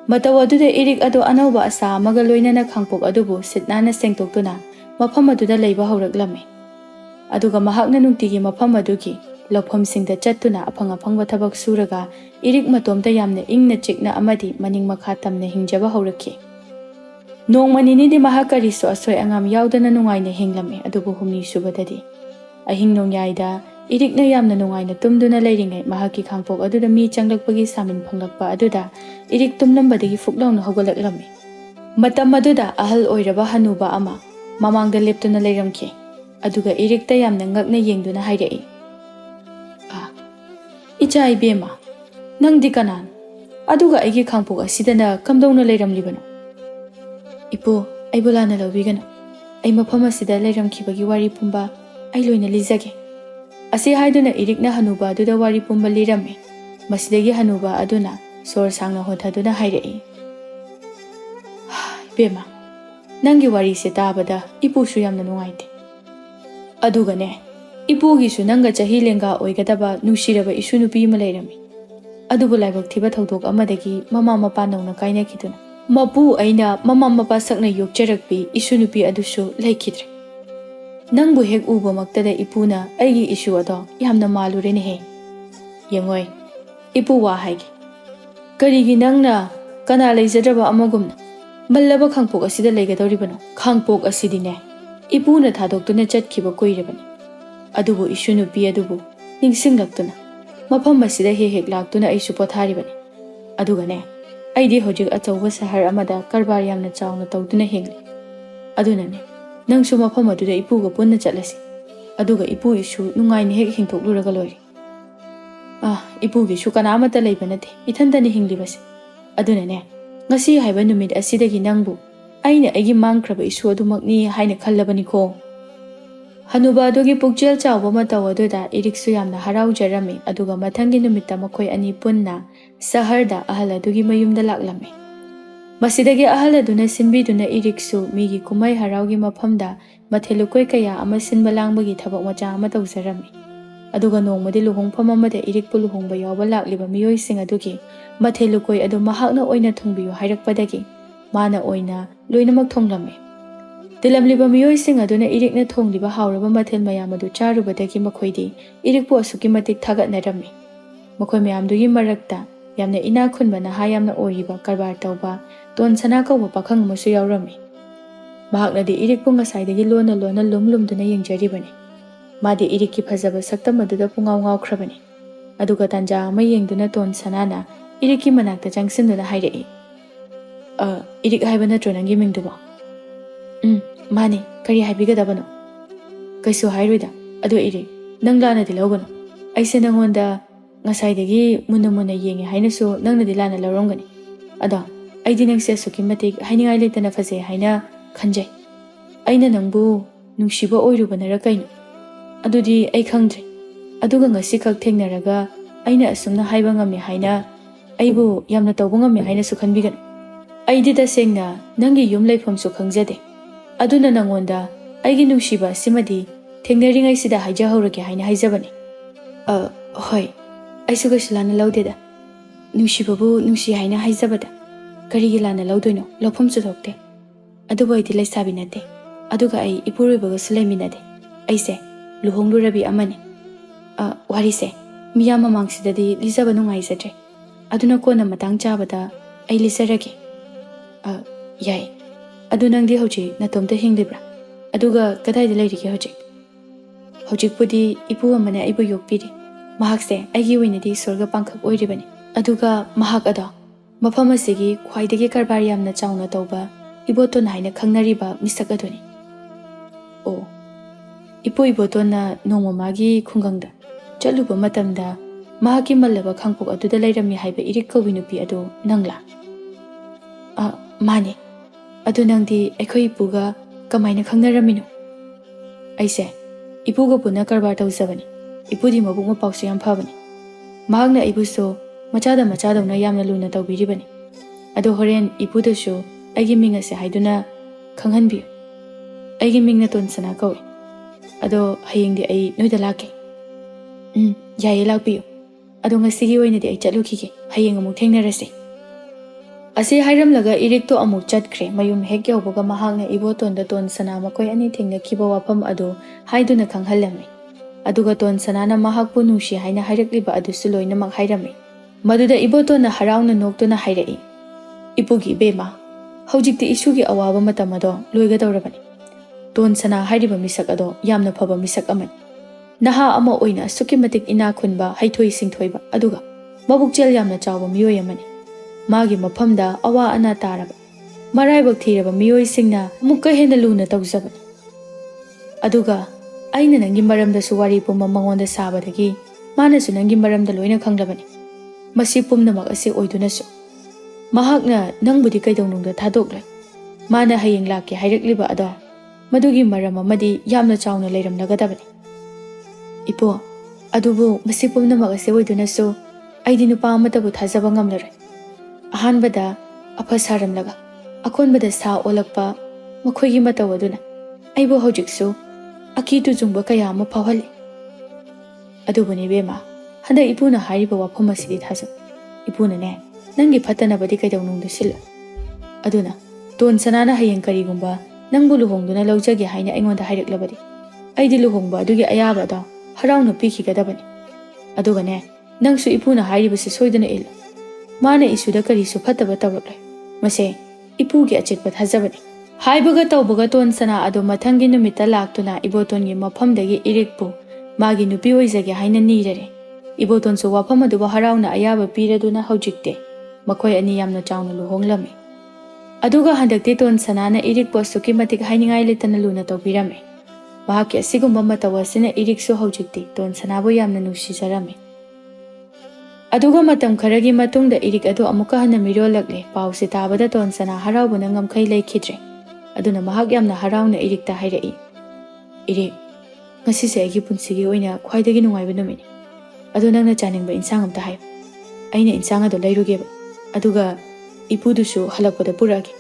Mataw aduda irik adu anauba asa amaga loinana khangpok adubu sitnana sengtoktuna mafam aduda leiba hauraklammi. Aduga mahakna nungtigi mafam adugi lauphamsingda chattuna afang-afangba thabak suraga irik matomta yamna ingna chikna amadi maning makha tamna hingjaba haurakhi. Nongma ninidi mahak karisu asoi angam yaudana nungaina hinglami adubu humni subadadi. Ahing nongyaida irikna yamna nungaina tumduna leiringai mahaki khangpok aduda mi changlakpagi samin phanglakpa aduda irik tumlambadagi fuklauna haugalaklammi. Matam aduda ahal oiraba hanuba ama mamangda leptuna leiramki. Aduga irikta yamna ngakna yengduna hairai. Icha ibema nangdi kanan aduga aigi khangpok asidana kamdongna leiramlibano. Ipo aibu lana lawbigano. Ai mafam asida leiramkhibagi wari pumba ai loina lijage. Asi haiduna irikna hanuba aduda wari pumba lirame. Masidagi hanuba aduna sor sangna hothaduna hairai. Ibema nangi wari se tabada ipusu yamna nungaite. Adugane Ipugisu nanga chahi lenga oigadaba nushiraba isu nupi ama leirami. Adubu laibak thiba thodok amadagi mama mapa nauna kainakiduna. Mapu aina mama mapa sakna yokcharakpi isu nupi adusu laikidre. Nangbu hek uba maktada ipuna aigi isu ado yamna malurene he. Yengoi ipu wa haigi. Karigi nangna kana leijadraba amagumna. Mallaba khangpok asida leigadoribano. Khangpok asidine ipuna thadoktuna chatkhiba koirabani. Adubu isu nupi adubu ningsinglaktuna mafam asida hek laktuna aisu potharibani. Adugane aidi hojik achauba sahar amada karbar yamna chauna tawduna hengli. Adunane nangsu mafam aduda ipuga punna chatlasi. Aduga ipu isu nungaini hek hingthokluraga loiri. Ipugisu kanamata leiba nate ithantani hinglibase. Adunane ngasi haiba numit asidagi nangbu aina aigi mangkraba isu adumakni haina khallabani ko. Hanuba adugi pukjel chawba mataw aduda iriksu yamna haraujarami aduga mathangi numitta makhoi ani punna saharda ahal adugi mayumda laklami. Masidagi ahal aduna sinbiduna iriksu migi kumai haraugi mafamda mathelukoi kaya ama sinba langbagi thabak macha ama tawjarami. Aduga nongmadi luhongpham amada irikpu luhongba yawba lakliba miyoising adugi mathelukoi adu mahakna oina thongbiyo hairakpadagi mana oina loinamak thonglami. Tilamliba miyoising aduna irikna thongliba hauraba mathel mayam adu charubadagi makhoidi irikpu asuki matik thagatnarami. Makhoi mayamdugi marakta yamna ina khunba naha yamna oiriba karbar tawba ton sana kawba pakhang amasu yaurami. Mahaknadi irikpu ngasaidagi lona lumduna yengjaribani. Madi irikki phajaba saktam aduda pungaw ngawkhrabani. Aduga tanja ama yengduna ton sanana irikki manakta changsinduna hairai. Irik haiba natro nangi mingduba. Mani kari haibigadabano. Kaisu hairuida adu iri nang lanadi lawgano. Aise nangonda ngasaidagi muna yengi hainasu nangnadi lana lawrongani. Ada aidi nangse asuki matik hainingai leitana faze haina khanjai. Aina nangbu nungshiba oirubanara kaino. Adudi ai khangdre. Aduga ngasi khak thengnaraga aina asumna haiba ngami haina ꯑꯩꯕꯨ ꯌꯥꯝꯅ ꯇꯧꯕ ꯉꯝꯃꯦ ꯍꯥꯏꯅꯁꯨ ꯈꯟꯕꯤꯒꯅꯨ. ꯑꯩꯗꯤ ꯇꯁꯦꯡꯅ ꯅꯪꯒꯤ ꯌꯨꯝ ꯂꯩꯐꯝꯁꯨ ꯈꯪꯖꯗꯦ. ꯑꯗꯨꯅ ꯅꯪꯉꯣꯟꯗ ꯑꯩꯒꯤ ꯅꯨꯡꯁꯤꯕ ꯑꯁꯤꯃꯗꯤ ꯊꯦꯡꯅꯔꯤꯉꯩꯁꯤꯗ ꯍꯥꯏꯖꯍꯧꯔꯒꯦ ꯍꯥꯏꯅ ꯍꯥꯏꯖꯕꯅꯤ. ꯍꯣꯏ, ꯑꯩꯁꯨ ꯀꯩꯁꯨ ꯂꯥꯟꯅ ꯂꯧꯗꯦꯗ. ꯅꯨꯡꯁꯤꯕꯕꯨ ꯅꯨꯡꯁꯤ ꯍꯥꯏꯅ ꯍꯥꯏꯖꯕꯗ ꯀꯔꯤꯒꯤ ꯂꯥꯟꯅ ꯂꯧꯗꯣꯏꯅꯣ? ꯂꯧꯐꯝꯁꯨ ꯊꯣꯛꯇꯦ. ꯑꯗꯨꯕꯨ ꯑꯩꯗꯤ ꯂꯩꯁꯥꯕꯤ ꯅꯠꯇꯦ. ꯑꯗꯨꯒ ꯑꯩ ꯏꯄꯨꯔꯣꯏꯕꯒꯁꯨ ꯂꯩꯃꯤꯟꯅꯗꯦ. ꯑꯩꯁꯦ ꯂꯨꯍꯣꯡꯂꯨꯔꯕꯤ ꯑꯃꯅꯤ. ꯋꯥꯔꯤꯁꯦ ꯃꯤꯌꯥꯝ ꯃꯃꯥꯡꯁꯤꯗꯗꯤ ꯂꯤꯖꯕ ꯅꯨꯡꯉꯥꯏꯖꯗ꯭ꯔꯦ. ꯑꯗꯨꯅ ꯀꯣꯟꯅ ꯃꯇꯥꯡ ꯆꯥꯕꯗ ꯑꯩ ꯂꯤꯖꯔꯒꯦ. ꯌꯥꯏ. ꯑꯗꯨ ꯅꯪꯗꯤ ꯍꯧꯖꯤꯛ ꯅꯇꯣꯝꯇ ꯍꯤꯡꯂꯤꯕ꯭ꯔꯥ? ꯑꯗꯨꯒ ꯀꯗꯥꯏꯗ ꯂꯩꯔꯤꯒꯦ ꯍꯧꯖꯤꯛ? ꯍꯧꯖꯤꯛꯄꯨꯗꯤ ꯏꯄꯨ ꯑꯃꯅ ꯑꯩꯕꯨ ꯌꯣꯛꯄꯤꯔꯤ. ꯃꯍꯥꯛꯁꯦ ꯑꯩꯒꯤ ꯑꯣꯏꯅꯗꯤ ꯁ꯭ꯋꯔꯒ ꯄꯥꯡꯈꯛ ꯑꯣꯏꯔꯤꯕꯅꯤ. ꯑꯗꯨꯒ ꯃꯍꯥꯛ ꯑꯗꯣ ꯃꯐꯝ ꯑꯁꯤꯒꯤ ꯈ꯭ꯋꯥꯏꯗꯒꯤ ꯀꯔꯕꯥꯔ ꯌꯥꯝꯅ ꯆꯥꯎꯅ ꯇꯧꯕ ꯏꯕꯣꯇꯣꯟ ꯍꯥꯏꯅ ꯈꯪꯅꯔꯤꯕ ꯃꯤꯁꯛ ꯑꯗꯨꯅꯤ. ꯑꯣ, ꯏꯄꯨ ꯏꯕꯣꯇꯣꯟꯅ ꯅꯣꯡꯃ ꯃꯥꯒꯤ ꯈꯨꯡꯒꯪꯗ ꯆꯠꯂꯨꯕ ꯃꯇꯝꯗ ꯃꯍꯥꯛꯀꯤ ꯃꯜꯂꯕ ꯈꯥꯡꯄꯣꯛ ꯑꯗꯨꯗ ꯂꯩꯔꯝꯃꯤ ꯍꯥꯏꯕ ꯏꯔꯤꯛ ꯀꯧꯕꯤ ꯅꯨꯄꯤ ꯑꯗꯨ ꯅꯪꯂꯥ? ꯃꯥꯅꯦ. ꯑꯗꯨ ꯅꯪꯗꯤ ꯑꯩꯈꯣꯏ ꯏꯄꯨꯒ ꯀꯃꯥꯏꯅ ꯈꯪꯅꯔꯝꯃꯤꯅꯣ? ꯑꯩꯁꯦ ꯏꯄꯨꯒ ꯄꯨꯟꯅ ꯀꯔꯕꯥꯔ ꯇꯧꯖꯕꯅꯤ. ꯏꯄꯨꯗꯤ ꯃꯕꯨꯛ ꯃꯄꯥꯎꯁꯨ ꯌꯥꯝ ꯐꯕꯅꯤ. ꯃꯍꯥꯛꯅ ꯑꯩꯕꯨꯁꯨ ꯃꯆꯥꯗꯧꯅ ꯌꯥꯝꯅ ꯂꯨꯅ ꯇꯧꯕꯤꯔꯤꯕꯅꯤ. ꯑꯗꯣ ꯍꯣꯔꯦꯟ ꯏꯄꯨꯗꯁꯨ ꯑꯩꯒꯤ ꯃꯤꯡ ꯑꯁꯦ ꯍꯥꯏꯗꯨꯅ ꯈꯪꯍꯟꯕꯤꯌꯨ. ꯑꯩꯒꯤ ꯃꯤꯡꯅ ꯇꯣꯟꯁꯅꯥ ꯀꯧꯏ. ꯑꯗꯣ ꯍꯌꯦꯡꯗꯤ ꯑꯩ ꯅꯣꯏꯗ ꯂꯥꯛꯀꯦ. ꯌꯥꯏꯌꯦ, ꯂꯥꯛꯄꯤꯌꯨ. ꯑꯗꯣ ꯉꯁꯤꯒꯤ ꯑꯣꯏꯅꯗꯤ ꯑꯩ ꯆꯠꯂꯨꯈꯤꯒꯦ. ꯍꯌꯦꯡ ꯑꯃꯨꯛ ꯊꯦꯡꯅꯔꯁꯤ. ꯑꯁꯤ ꯍꯥꯏꯔꯝꯂꯒ ꯏꯔꯤꯛꯇꯣ ꯑꯃꯨꯛ ꯆꯠꯈ꯭ꯔꯦ. ꯃꯌꯨꯝ ꯍꯦꯛ ꯌꯧꯕꯒ ꯃꯍꯥꯛꯅ ꯏꯕꯣꯇꯣꯟꯗ ꯇꯣꯟꯁꯅꯥ ꯃꯈꯣꯏ ꯑꯅꯤ ꯊꯦꯡꯅꯈꯤꯕ ꯋꯥꯐꯝ ꯑꯗꯨ ꯍꯥꯏꯗꯨꯅ ꯈꯪꯍꯜꯂꯝꯃꯤ. ꯑꯗꯨꯒ ꯇꯣꯟꯁꯅꯥꯅ ꯃꯍꯥꯛꯄꯨ ꯅꯨꯡꯁꯤ ꯍꯥꯏꯅ ꯍꯥꯏꯔꯛꯂꯤꯕ ꯑꯗꯨꯁꯨ ꯂꯣꯏꯅꯃꯛ ꯍꯥꯏꯔꯝꯃꯤ. ꯃꯗꯨꯗ ꯏꯕꯣꯇꯣꯟꯅ ꯍꯔꯥꯎꯅ ꯅꯣꯛꯇꯨꯅ ꯍꯥꯏꯔꯛꯏ, ꯏꯄꯨꯒꯤ ꯏꯕꯦꯝꯃ, ꯍꯧꯖꯤꯛꯇꯤ ꯏꯁꯨꯒꯤ ꯑꯋꯥꯕ ꯃꯇꯝ ꯑꯗꯣ ꯂꯣꯏꯒꯗꯧꯔꯕꯅꯤ. ꯇꯣꯟꯁꯅꯥ ꯍꯥꯏꯔꯤꯕ ꯃꯤꯁꯛ ꯑꯗꯣ ꯌꯥꯝꯅ ꯐꯕ ꯃꯤꯁꯛ ꯑꯃꯅꯤ. ꯅꯍꯥ ꯑꯃ ꯑꯣꯏꯅ ꯑꯁꯨꯛꯀꯤ ꯃꯇꯤꯛ ꯏꯅꯥꯛ ꯈꯨꯟꯕ, ꯍꯩꯊꯣꯏ ꯁꯤꯡꯊꯣꯏꯕ, ꯑꯗꯨꯒ ꯃꯕꯨꯛꯆꯦꯜ ꯌꯥꯝꯅ ꯆꯥꯎꯕ ꯃꯤꯑꯣꯏ ꯑꯃꯅꯤ. ꯃꯥꯒꯤ ꯃꯐꯝꯗ ꯑꯋꯥ ꯑꯅꯥ ꯇꯥꯔꯕ, ꯃꯔꯥꯏꯕꯛ ꯊꯤꯔꯕ ꯃꯤꯑꯣꯏꯁꯤꯡꯅ ꯑꯃꯨꯛꯀ ꯍꯦꯟꯅ ꯂꯨꯅ ꯇꯧꯖꯕꯅꯤ. ꯑꯗꯨꯒ ꯑꯩꯅ ꯅꯪꯒꯤ ꯃꯔꯝꯗꯁꯨ ꯋꯥꯔꯤ ꯄꯨꯝꯕ ꯃꯉꯣꯟꯗ ꯁꯥꯕꯗꯒꯤ ꯃꯥꯅꯁꯨ ꯅꯪꯒꯤ ꯃꯔꯝꯗ ꯂꯣꯏꯅ ꯈꯪꯂꯕꯅꯤ. ꯃꯁꯤ ꯄꯨꯝꯅꯃꯛ ꯑꯁꯤ ꯑꯣꯏꯗꯨꯅꯁꯨ ꯃꯍꯥꯛꯅ ꯅꯪꯕꯨꯗꯤ ꯀꯩꯗꯧꯅꯨꯡꯗ ꯊꯥꯗꯣꯛꯂꯣꯏ. ꯃꯥꯅ ꯍꯌꯦꯡ ꯂꯥꯛꯀꯦ ꯍꯥꯏꯔꯛꯂꯤꯕ ꯑꯗꯣ ꯃꯗꯨꯒꯤ ꯃꯔꯝ ꯑꯃꯗꯤ ꯌꯥꯝꯅ ꯆꯥꯎꯅ ꯂꯩꯔꯝꯂꯒꯗꯕꯅꯤ. ꯏꯄꯨ, ꯑꯗꯨꯕꯨ ꯃꯁꯤ ꯄꯨꯝꯅꯃꯛ ꯑꯁꯤ ꯑꯣꯏꯗꯨꯅꯁꯨ ꯑꯩꯗꯤ ꯅꯨꯄꯥ ꯑꯃꯠꯇꯕꯨ ꯊꯥꯖꯕ ꯉꯝꯂꯔꯣꯏ. ꯑꯍꯥꯟꯕꯗ ꯑꯐ ꯁꯥꯔꯝꯂꯒ ꯑꯀꯣꯟꯕꯗ ꯁꯥ ꯑꯣꯜꯂꯛꯄ ꯃꯈꯣꯏꯒꯤ ꯃꯇꯧ ꯑꯗꯨꯅ ꯑꯩꯕꯨ ꯍꯧꯖꯤꯛꯁꯨ ꯑꯀꯤ ꯇꯨꯖꯨꯡꯕ ꯀꯌꯥ ꯑꯃ ꯐꯥꯎꯍꯜꯂꯤ. ꯑꯗꯨꯕꯨꯅꯦ ꯏꯕꯦꯝꯃ, ꯍꯟꯗꯛ ꯏꯄꯨꯅ ꯍꯥꯏꯔꯤꯕ ꯋꯥꯐꯝ ꯑꯁꯤꯗꯤ ꯊꯥꯖꯧ. ꯏꯄꯨꯅꯅꯦ ꯅꯪꯒꯤ ꯐꯠꯇꯅꯕꯗꯤ ꯀꯩꯗꯧꯅꯨꯡꯗ ꯁꯤꯜꯂꯣꯏ. ꯑꯗꯨꯅ ꯇꯣꯟꯁꯅꯥꯅ ꯍꯌꯦꯡ ꯀꯔꯤꯒꯨꯝꯕ ꯅꯪꯕꯨ ꯂꯨꯍꯣꯡꯗꯨꯅ ꯂꯧꯖꯒꯦ ꯍꯥꯏꯅ ꯑꯩꯉꯣꯟꯗ ꯍꯥꯏꯔꯛꯂꯕꯗꯤ ꯑꯩꯗꯤ ꯂꯨꯍꯣꯡꯕ ꯑꯗꯨꯒꯤ ꯑꯌꯥꯕ ꯑꯗꯣ ꯍꯔꯥꯎꯅ ꯄꯤꯈꯤꯒꯗꯕꯅꯤ. ꯑꯗꯨꯒꯅꯦ ꯅꯪꯁꯨ ꯏꯄꯨꯅ ꯍꯥꯏꯔꯤꯕꯁꯤ ꯁꯣꯏꯗꯅ ꯏꯜꯂꯨ. ꯃꯥꯅ ꯏꯁꯨꯗ ꯀꯔꯤꯁꯨ ꯐꯠꯇꯕ ꯇꯧꯔꯛꯂꯣꯏ. ꯃꯁꯦ ꯏꯄꯨꯒꯤ ꯑꯆꯦꯠꯄ ꯊꯥꯖꯕꯅꯤ. ꯍꯥꯏꯕꯒ ꯇꯧꯕꯒ ꯇꯣꯟꯁꯅꯥ ꯑꯗꯨ ꯃꯊꯪꯒꯤ ꯅꯨꯃꯤꯠꯇ ꯂꯥꯛꯇꯨꯅ ꯏꯕꯣꯇꯣꯟꯒꯤ ꯃꯐꯝꯗꯒꯤ ꯏꯔꯤꯛꯄꯨ ꯃꯥꯒꯤ ꯅꯨꯄꯤ ꯑꯣꯏꯖꯒꯦ ꯍꯥꯏꯅ ꯅꯤꯔꯔꯦ. ꯏꯕꯣꯇꯣꯟꯁꯨ ꯋꯥꯐꯝ ꯑꯗꯨꯕꯨ ꯍꯔꯥꯎꯅ ꯑꯌꯥꯕ ꯄꯤꯔꯗꯨꯅ ꯍꯧꯖꯤꯛꯇꯤ ꯃꯈꯣꯏ ꯑꯅꯤ ꯌꯥꯝꯅ ꯆꯥꯎꯅ ꯂꯨꯍꯣꯡꯂꯝꯃꯤ. ꯑꯗꯨꯒ ꯍꯟꯗꯛꯇꯤ ꯇꯣꯟꯁꯅꯥꯅ ꯏꯔꯤꯛꯄꯨ ꯑꯁꯨꯛꯀꯤ ꯃꯇꯤꯛ ꯍꯥꯏꯅꯤꯡꯉꯥꯏ ꯂꯩꯇꯅ ꯂꯨꯅ ꯇꯧꯕꯤꯔꯝꯃꯤ. ꯃꯍꯥꯛꯀꯤ ꯑꯁꯤꯒꯨꯝꯕ ꯃꯇꯧ ꯑꯁꯤꯅ ꯏꯔꯤꯛꯁꯨ ꯍꯧꯖꯤꯛꯇꯤ ꯇꯣꯟꯁꯅꯥꯕꯨ ꯌꯥꯝꯅ ꯅꯨꯡꯁꯤꯖꯔꯝꯃꯤ. ꯑꯗꯨꯒ ꯃꯇꯝ ꯈꯔꯒꯤ ꯃꯇꯨꯡꯗ ꯏꯔꯤꯛ ꯑꯗꯨ ꯑꯃꯨꯛꯀ ꯍꯟꯅ ꯃꯤꯔꯣꯜꯂꯛꯂꯦ. ꯄꯥꯎꯁꯤ ꯇꯥꯕꯗ ꯇꯣꯟꯁꯅꯥ ꯍꯔꯥꯎꯕꯅ ꯉꯝꯈꯩ ꯂꯩꯈꯤꯗ꯭ꯔꯦ. ꯑꯗꯨꯅ ꯃꯍꯥꯛ ꯌꯥꯝꯅ ꯍꯔꯥꯎꯅ ꯏꯔꯤꯛꯇ ꯍꯥꯏꯔꯛꯏ, ꯏꯔꯤꯛ, ꯉꯁꯤꯁꯦ ꯑꯩꯒꯤ ꯄꯨꯟꯁꯤꯒꯤ ꯑꯣꯏꯅ ꯈ꯭ꯋꯥꯏꯗꯒꯤ ꯅꯨꯡꯉꯥꯏꯕ ꯅꯨꯃꯤꯠꯅꯤ. ꯑꯗꯨ ꯅꯪꯅ ꯆꯥꯅꯤꯡꯕ ꯏꯟꯁꯥꯡ ꯑꯝꯇ ꯍꯥꯏꯌꯨ. ꯑꯩꯅ ꯏꯟꯁꯥꯡ ꯑꯗꯨ ꯂꯩꯔꯨꯒꯦꯕ. ꯑꯗꯨꯒ ꯏꯄꯨꯗꯨꯁꯨ ꯍꯜꯂꯛꯄꯗ ꯄꯨꯔꯛꯑꯒꯦ.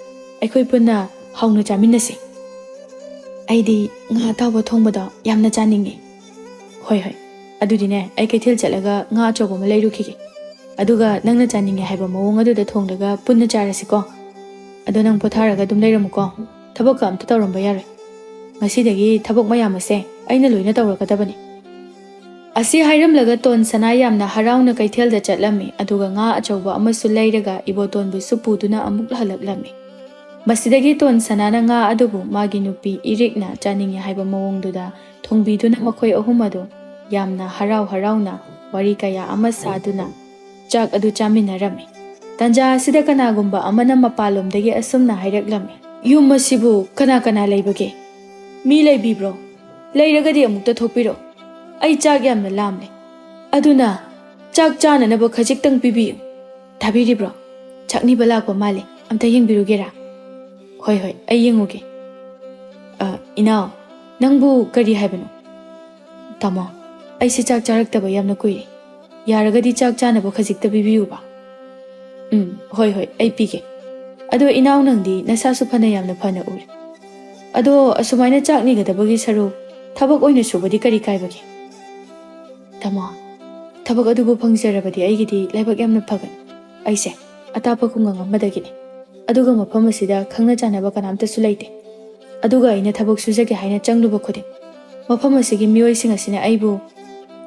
ꯑꯩꯈꯣꯏ ꯄꯨꯟꯅ ꯍꯥꯎꯅ ꯆꯥꯃꯤꯟꯅꯁꯤ. ꯑꯩꯗꯤ ꯉꯥ ꯑꯇꯥꯎꯕ ꯊꯣꯡꯕꯗꯣ ꯌꯥꯝꯅ ꯆꯥꯅꯤꯡꯉꯤ. ꯍꯣꯏ, ꯑꯗꯨꯗꯤꯅꯦ ꯑꯩ ꯀꯩꯊꯦꯜꯆꯠꯂꯒ ꯉꯥ ꯑꯆꯧꯕ ꯑꯃ ꯂꯩꯔꯨꯈꯤꯒେ. ꯑꯗꯨꯒ ꯅꯪꯅ ꯆꯥꯅꯤꯡꯉꯦ ꯍꯥꯏꯕ ꯃꯑꯣꯡ ꯑꯗꯨꯗ ꯊꯣꯡꯂꯒ ꯄꯨꯟꯅ ꯆꯥꯔꯁꯤꯀꯣ. ꯑꯗꯣ ꯅꯪ ꯄꯣꯊꯥꯔꯒ ꯑꯗꯨꯝ ꯂꯩꯔꯝꯃꯨꯀꯣ. ꯊꯕꯛꯀ ꯑꯝꯇ ꯇꯧꯔꯝꯕ ꯌꯥꯔꯣꯏ. ꯉꯁꯤꯗꯒꯤ ꯊꯕꯛ ꯃꯌꯥꯝ ꯑꯁꯦ ꯑꯩꯅ ꯂꯣꯏꯅ ꯇꯧꯔꯛꯀꯗꯕꯅꯤ. ꯑꯁꯤ ꯍꯥꯏꯔꯝꯂꯒ ꯇꯣꯟꯁꯅꯥ ꯌꯥꯝꯅ ꯍꯔꯥꯎꯅ ꯀꯩꯊꯦꯜꯗ ꯆꯠꯂꯝꯃꯤ. ꯑꯗꯨꯒ ꯉꯥ ꯑꯆꯧꯕ ꯑꯃꯁꯨ ꯂꯩꯔꯒ ꯏꯕꯣꯇꯣꯟꯕꯨꯁꯨ ꯄꯨꯗꯨꯅ ꯑꯃꯨꯛ ꯍꯜꯂꯛꯂꯝꯃꯤ. ꯃꯁꯤꯗꯒꯤ ꯇꯣꯟꯁꯅꯥꯅ ꯉꯥ ꯑꯗꯨꯕꯨ ꯃꯥꯒꯤ ꯅꯨꯄꯤ ꯏꯔꯤꯛꯅ ꯆꯥꯅꯤꯡꯉꯦ ꯍꯥꯏꯕ ꯃꯑꯣꯡꯗꯨꯗ ꯊꯣꯡꯕꯤꯗꯨꯅ ꯃꯈꯣꯏ ꯑꯍꯨꯝ ꯑꯗꯨ ꯌꯥꯝꯅ ꯍꯔꯥꯎꯅ ꯋꯥꯔꯤ ꯀꯌꯥ ꯑꯃ ꯁꯥꯗꯨꯅ ꯆꯥꯛ ꯑꯗꯨ ꯆꯥꯃꯤꯟꯅꯔꯝꯃꯤ. ꯇꯥꯟꯖꯥ ꯑꯁꯤꯗ ꯀꯅꯥꯒꯨꯝꯕ ꯑꯃꯅ ꯃꯄꯥꯟꯂꯣꯝꯗꯒꯤ ꯑꯁꯨꯝꯅ ꯍꯥꯏꯔꯛꯂꯝꯃꯤ, ꯌꯨꯝ ꯑꯁꯤꯕꯨ ꯀꯅꯥ ꯂꯩꯕꯒꯦ? ꯃꯤ ꯂꯩꯕꯤꯕ꯭ꯔꯣ? ꯂꯩꯔꯒꯗꯤ ꯑꯃꯨꯛꯇ ꯊꯣꯛꯄꯤꯔꯣ. ꯑꯩ ꯆꯥꯛ ꯌꯥꯝꯅ ꯂꯥꯝꯂꯦ. ꯑꯗꯨꯅ ꯆꯥꯛ ꯆꯥꯅꯅꯕ ꯈꯖꯤꯛꯇꯪ ꯄꯤꯕꯤꯌꯨ. ꯊꯥꯕꯤꯔꯤꯕ꯭ꯔꯣ? ꯆꯥꯛꯅꯤꯕ ꯂꯥꯛꯄ ꯃꯥꯜꯂꯦ. ꯑꯝꯇ ꯌꯦꯡꯕꯤꯔꯨꯒꯦꯔꯥ? ꯍꯣꯏ, ꯑꯩ ꯌꯦꯡꯉꯨꯒꯦ. ꯏꯅꯥꯎ, ꯅꯪꯕꯨ ꯀꯔꯤ ꯍꯥꯏꯕꯅꯣ? ꯇꯥꯃꯣ, ꯑꯩꯁꯦ ꯆꯥꯛ ꯆꯥꯔꯛꯇꯕ ꯌꯥꯝꯅ ꯀꯨꯏꯔꯦ. ꯌꯥꯔꯒꯗꯤ ꯆꯥꯛ ꯆꯥꯅꯕ ꯈꯖꯤꯛꯇ ꯄꯤꯕꯤꯌꯨꯕ. ꯍꯣꯏ ꯍꯣꯏ ꯑꯩ ꯄꯤꯒꯦ ꯑꯗꯣ ꯏꯅꯥꯎ ꯅꯪꯗꯤ ꯅꯁꯥꯁꯨ ꯐꯅ ꯌꯥꯝꯅ ꯐꯅ ꯎꯔꯦ ꯑꯗꯣ ꯑꯁꯨꯃꯥꯏꯅ ꯆꯥꯛ ꯅꯤꯒꯗꯕꯒꯤ ꯁꯔꯨꯛ ꯊꯕꯛ ꯑꯣꯏꯅ ꯁꯨꯕꯗꯤ ꯀꯔꯤ ꯀꯥꯏꯕꯒꯦ ꯇꯥꯃꯣ ꯊꯕꯛ ꯑꯗꯨꯕꯨ ꯐꯪꯖꯔꯕꯗꯤ ꯑꯩꯒꯤꯗꯤ ꯂꯥꯏꯕꯛ ꯌꯥꯝꯅ ꯐꯒꯅꯤ ꯑꯩꯁꯦ ꯑꯇꯥꯞꯄ ꯈꯨꯡꯒꯪ ꯑꯃꯗꯒꯤꯅꯤ ꯑꯗꯨꯒ ꯃꯐꯝ ꯑꯁꯤꯗ ꯈꯪꯅ ꯆꯥꯟꯅꯕ ꯀꯅꯥꯝꯇꯁꯨ ꯂꯩꯇꯦ ꯑꯗꯨꯒ ꯑꯩꯅ ꯊꯕꯛ ꯁꯨꯖꯒꯦ ꯍꯥꯏꯅ ꯆꯪꯂꯨꯕ ꯈꯨꯗꯤꯡ ꯃꯐꯝ ꯑꯁꯤꯒꯤ ꯃꯤꯑꯣꯏꯁꯤꯡ ꯑꯁꯤꯅ ꯑꯩꯕꯨ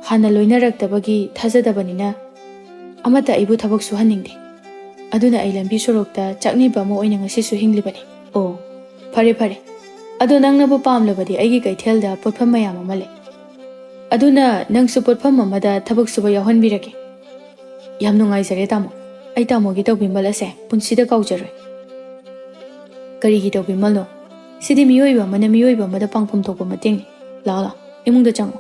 ꯍꯥꯟꯅ ꯂꯣꯏꯅꯔꯛꯇꯕꯒꯤ ꯊꯥꯖꯗꯕꯅꯤꯅ ꯑꯃꯠꯇ ꯑꯩꯕꯨ ꯊꯕꯛ ꯁꯨꯍꯟꯅꯤꯡꯗꯦ ꯑꯗꯨꯅ ꯑꯩ ꯂꯝꯕꯤ ꯁꯣꯔꯣꯛꯇ ꯆꯥꯛꯅꯤꯕ ꯑꯃ ꯑꯣꯏꯅ ꯉꯁꯤꯁꯨ ꯍꯤꯡꯂꯤꯕꯅꯤ ꯑꯣ ꯐꯔꯦ ꯐꯔꯦ ꯑꯗꯣ ꯅꯪꯅꯕꯨ ꯄꯥꯝꯂꯕꯗꯤ ꯑꯩꯒꯤ ꯀꯩꯊꯦꯜꯗ ꯄꯣꯠꯐꯝ ꯃꯌꯥꯝ ꯑꯃ ꯂꯩ ꯑꯗꯨꯅ ꯅꯪꯁꯨ ꯄꯣꯠꯐꯝ ꯑꯃꯗ ꯊꯕꯛ ꯁꯨꯕ ꯌꯥꯎꯍꯟꯕꯤꯔꯒꯦ ꯌꯥꯝ ꯅꯨꯡꯉꯥꯏꯖꯔꯦ ꯇꯥꯃꯣ ꯑꯩ ꯇꯥꯃꯣꯒꯤ ꯇꯧꯕꯤꯃꯜ ꯑꯁꯦ ꯄꯨꯟꯁꯤꯗ ꯀꯥꯎꯖꯔꯣꯏ ꯀꯔꯤꯒꯤ ꯇꯧꯕꯤꯃꯜꯅꯣ ꯁꯤꯗꯤ ꯃꯤꯑꯣꯏꯕ ꯑꯃꯅ ꯃꯤꯑꯣꯏꯕ ꯑꯃꯗ ꯄꯥꯡꯐꯝ ꯊꯣꯛꯄ ꯃꯇꯦꯡꯅꯤ ꯂꯥꯛꯑꯣ ꯂꯥꯛꯑꯣ ꯏꯃꯨꯡꯗ ꯆꯪꯉꯣ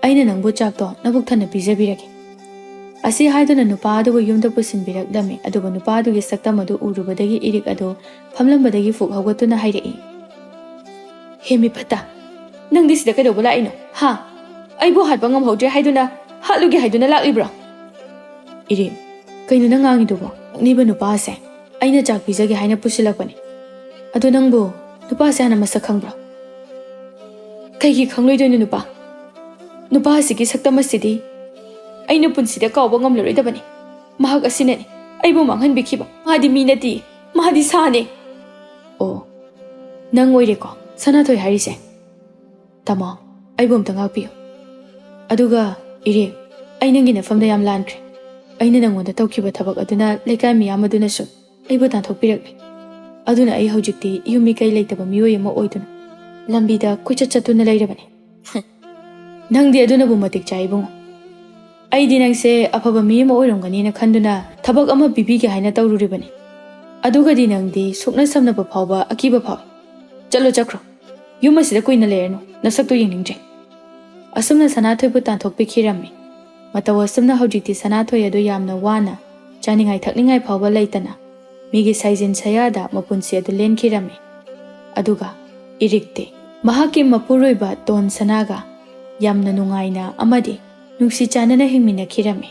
ꯑꯩꯅ ꯅꯪꯕꯨ ꯆꯥꯛꯇꯣ ꯅꯕꯨꯛ ꯊꯟꯅ ꯄꯤꯖꯕꯤꯔꯒꯦ ꯑꯁꯤ ꯍꯥꯏꯗꯨꯅ ꯅꯨꯄꯥ ꯑꯗꯨꯕꯨ ꯌꯨꯝꯗ ꯄꯨꯁꯤꯟꯕꯤꯔꯛꯂꯝꯃꯤ ꯑꯗꯨꯒ ꯅꯨꯄꯥ ꯑꯗꯨꯒꯤ ꯁꯛꯇꯝ ꯑꯗꯨ ꯎꯔꯨꯕꯗꯒꯤ ꯏꯔꯤꯛ ꯑꯗꯨ ꯐꯝꯂꯝꯕꯗꯒꯤ ꯐꯨꯛ ꯍꯧꯒꯠꯇꯨꯅ ꯍꯥꯏꯔꯛꯏ ꯍꯦꯃꯤ ꯐꯠꯇ ꯅꯪꯗꯤ ꯁꯤꯗ ꯀꯩꯗꯧꯕ ꯂꯥꯛꯏꯅꯣ ꯍꯥ ꯑꯩꯕꯨ ꯍꯥꯠꯄ ꯉꯝꯍꯧꯗ꯭ꯔꯦ ꯍꯥꯏꯗꯨꯅ ꯍꯥꯠꯂꯨꯒꯦ ꯍꯥꯏꯗꯨꯅ ꯂꯥꯛꯂꯤꯕ꯭ꯔꯣ ꯏꯔꯤꯛ ꯀꯩꯅꯣ ꯅꯪ ꯉꯥꯡꯉꯤꯗꯨꯕꯣ ꯅꯛꯅꯤꯕ ꯅꯨꯄꯥꯁꯦ ꯑꯩꯅ ꯆꯥꯛ ꯄꯤꯖꯒꯦ ꯍꯥꯏꯅ ꯄꯨꯁꯤꯜꯂꯛꯄꯅꯤ ꯑꯗꯣ ꯅꯪꯕꯨ ꯅꯨꯄꯥꯁꯦ ꯍꯥꯟꯅ ꯃꯁꯛ ꯈꯪꯕ꯭ꯔꯣ ꯀꯩꯒꯤ ꯈꯪꯂꯣꯏꯗꯣꯏꯅꯣ ꯅꯨꯄꯥ ꯑꯁꯤꯒꯤ ꯁꯛꯇꯝ ꯑꯁꯤꯗꯤ ꯑꯩꯅ ꯄꯨꯟꯁꯤꯗ ꯀꯥꯎꯕ ꯉꯝꯂꯔꯣꯏꯗꯕꯅꯤ ꯃꯍꯥꯛ ꯑꯁꯤꯅꯅꯤ ꯑꯩꯕꯨ ꯃꯥꯡꯍꯟꯕꯤꯈꯤꯕ ꯃꯥꯗꯤ ꯃꯤ ꯅꯠꯇꯦ ꯃꯥꯗꯤ ꯁꯥꯅꯦ ꯑꯣ ꯅꯪ ꯑꯣꯏꯔꯦꯀꯣ ꯁꯅꯥꯊꯣꯏ ꯍꯥꯏꯔꯤꯁꯦ ꯇꯥꯃꯣ ꯑꯩꯕꯨ ꯑꯝꯇ ꯉꯥꯛꯄꯤꯌꯨ ꯑꯗꯨꯒ ꯏꯔꯦ ꯑꯩ ꯅꯪꯒꯤ ꯅꯐꯝꯗ ꯌꯥꯝ ꯂꯥꯟꯈ꯭ꯔꯦ ꯑꯩꯅ ꯅꯪꯉꯣꯟꯗ ꯇꯧꯈꯤꯕ ꯊꯕꯛ ꯑꯗꯨꯅ ꯂꯩꯀꯥꯏ ꯃꯤꯌꯥꯝ ꯑꯗꯨꯅꯁꯨ ꯑꯩꯕꯨ ꯇꯥꯟꯊꯣꯛꯄꯤꯔꯛꯂꯦ ꯑꯗꯨꯅ ꯑꯩ ꯍꯧꯖꯤꯛꯇꯤ ꯌꯨꯝ ꯃꯤꯀꯩ ꯂꯩꯇꯕ ꯃꯤꯑꯣꯏ ꯑꯃ ꯑꯣꯏꯗꯨꯅ ꯂꯝꯕꯤꯗ ꯀꯣꯏꯆꯠ ꯆꯠꯇꯨꯅ ꯂꯩꯔꯕꯅꯤ ꯅꯪꯗꯤ ꯑꯗꯨꯅꯕꯨ ꯃꯇꯤꯛ ꯆꯥꯏ ꯏꯕꯨꯡꯉꯣ ꯑꯩꯗꯤ ꯅꯪꯁꯦ ꯑꯐꯕ ꯃꯤ ꯑꯃ ꯑꯣꯏꯔꯝꯒꯅꯤꯅ ꯈꯟꯗꯨꯅ ꯊꯕꯛ ꯑꯃ ꯄꯤꯕꯤꯒꯦ ꯍꯥꯏꯅ ꯇꯧꯔꯨꯔꯤꯕꯅꯤ ꯑꯗꯨꯒꯗꯤ ꯅꯪꯗꯤ ꯁꯣꯛꯅ ꯁꯝꯅꯕ ꯐꯥꯎꯕ ꯑꯀꯤꯕ ꯐꯥꯎꯏ ꯆꯠꯈ꯭ꯔꯣ ꯌꯨꯝ ꯑꯁꯤꯗ ꯀꯨꯏꯅ ꯂꯩꯔꯅꯨ ꯅꯁꯛꯇꯣ ꯌꯦꯡꯅꯤꯡꯗ꯭ꯔꯦ ꯑꯁꯨꯝꯅ ꯁꯅꯥꯊꯣꯏꯕꯨ ꯇꯥꯟꯊꯣꯛꯄꯤꯈꯤꯔꯝꯃꯤ ꯃꯇꯧ ꯑꯁꯨꯝꯅ ꯍꯧꯖꯤꯛꯇꯤ ꯁꯅꯥꯊꯣꯏ ꯑꯗꯨ ꯌꯥꯝꯅ ꯋꯥꯅ ꯆꯥꯅꯤꯡꯉꯥꯏ ꯊꯛꯅꯤꯡꯉꯥꯏ ꯐꯥꯎꯕ ꯂꯩꯇꯅ ꯃꯤꯒꯤ ꯁꯥꯏꯖꯤꯟ ꯁꯌꯥꯗ ꯃꯄꯨꯟꯁꯤ ꯑꯗꯨ ꯂꯦꯟꯈꯤꯔꯝꯃꯤ ꯑꯗꯨꯒ ꯏꯔꯤꯛꯇꯤ ꯃꯍꯥꯛꯀꯤ ꯃꯄꯨꯔꯣꯏꯕ ꯇꯣꯟ ꯁꯅꯥꯒ ꯌꯥꯝꯅ ꯅꯨꯡꯉꯥꯏꯅ ꯑꯃꯗꯤ ꯅꯨꯡꯁꯤ ꯆꯥꯟꯅꯅ ꯍꯤꯡꯃꯤꯟꯅꯈꯤꯔꯝꯃꯤ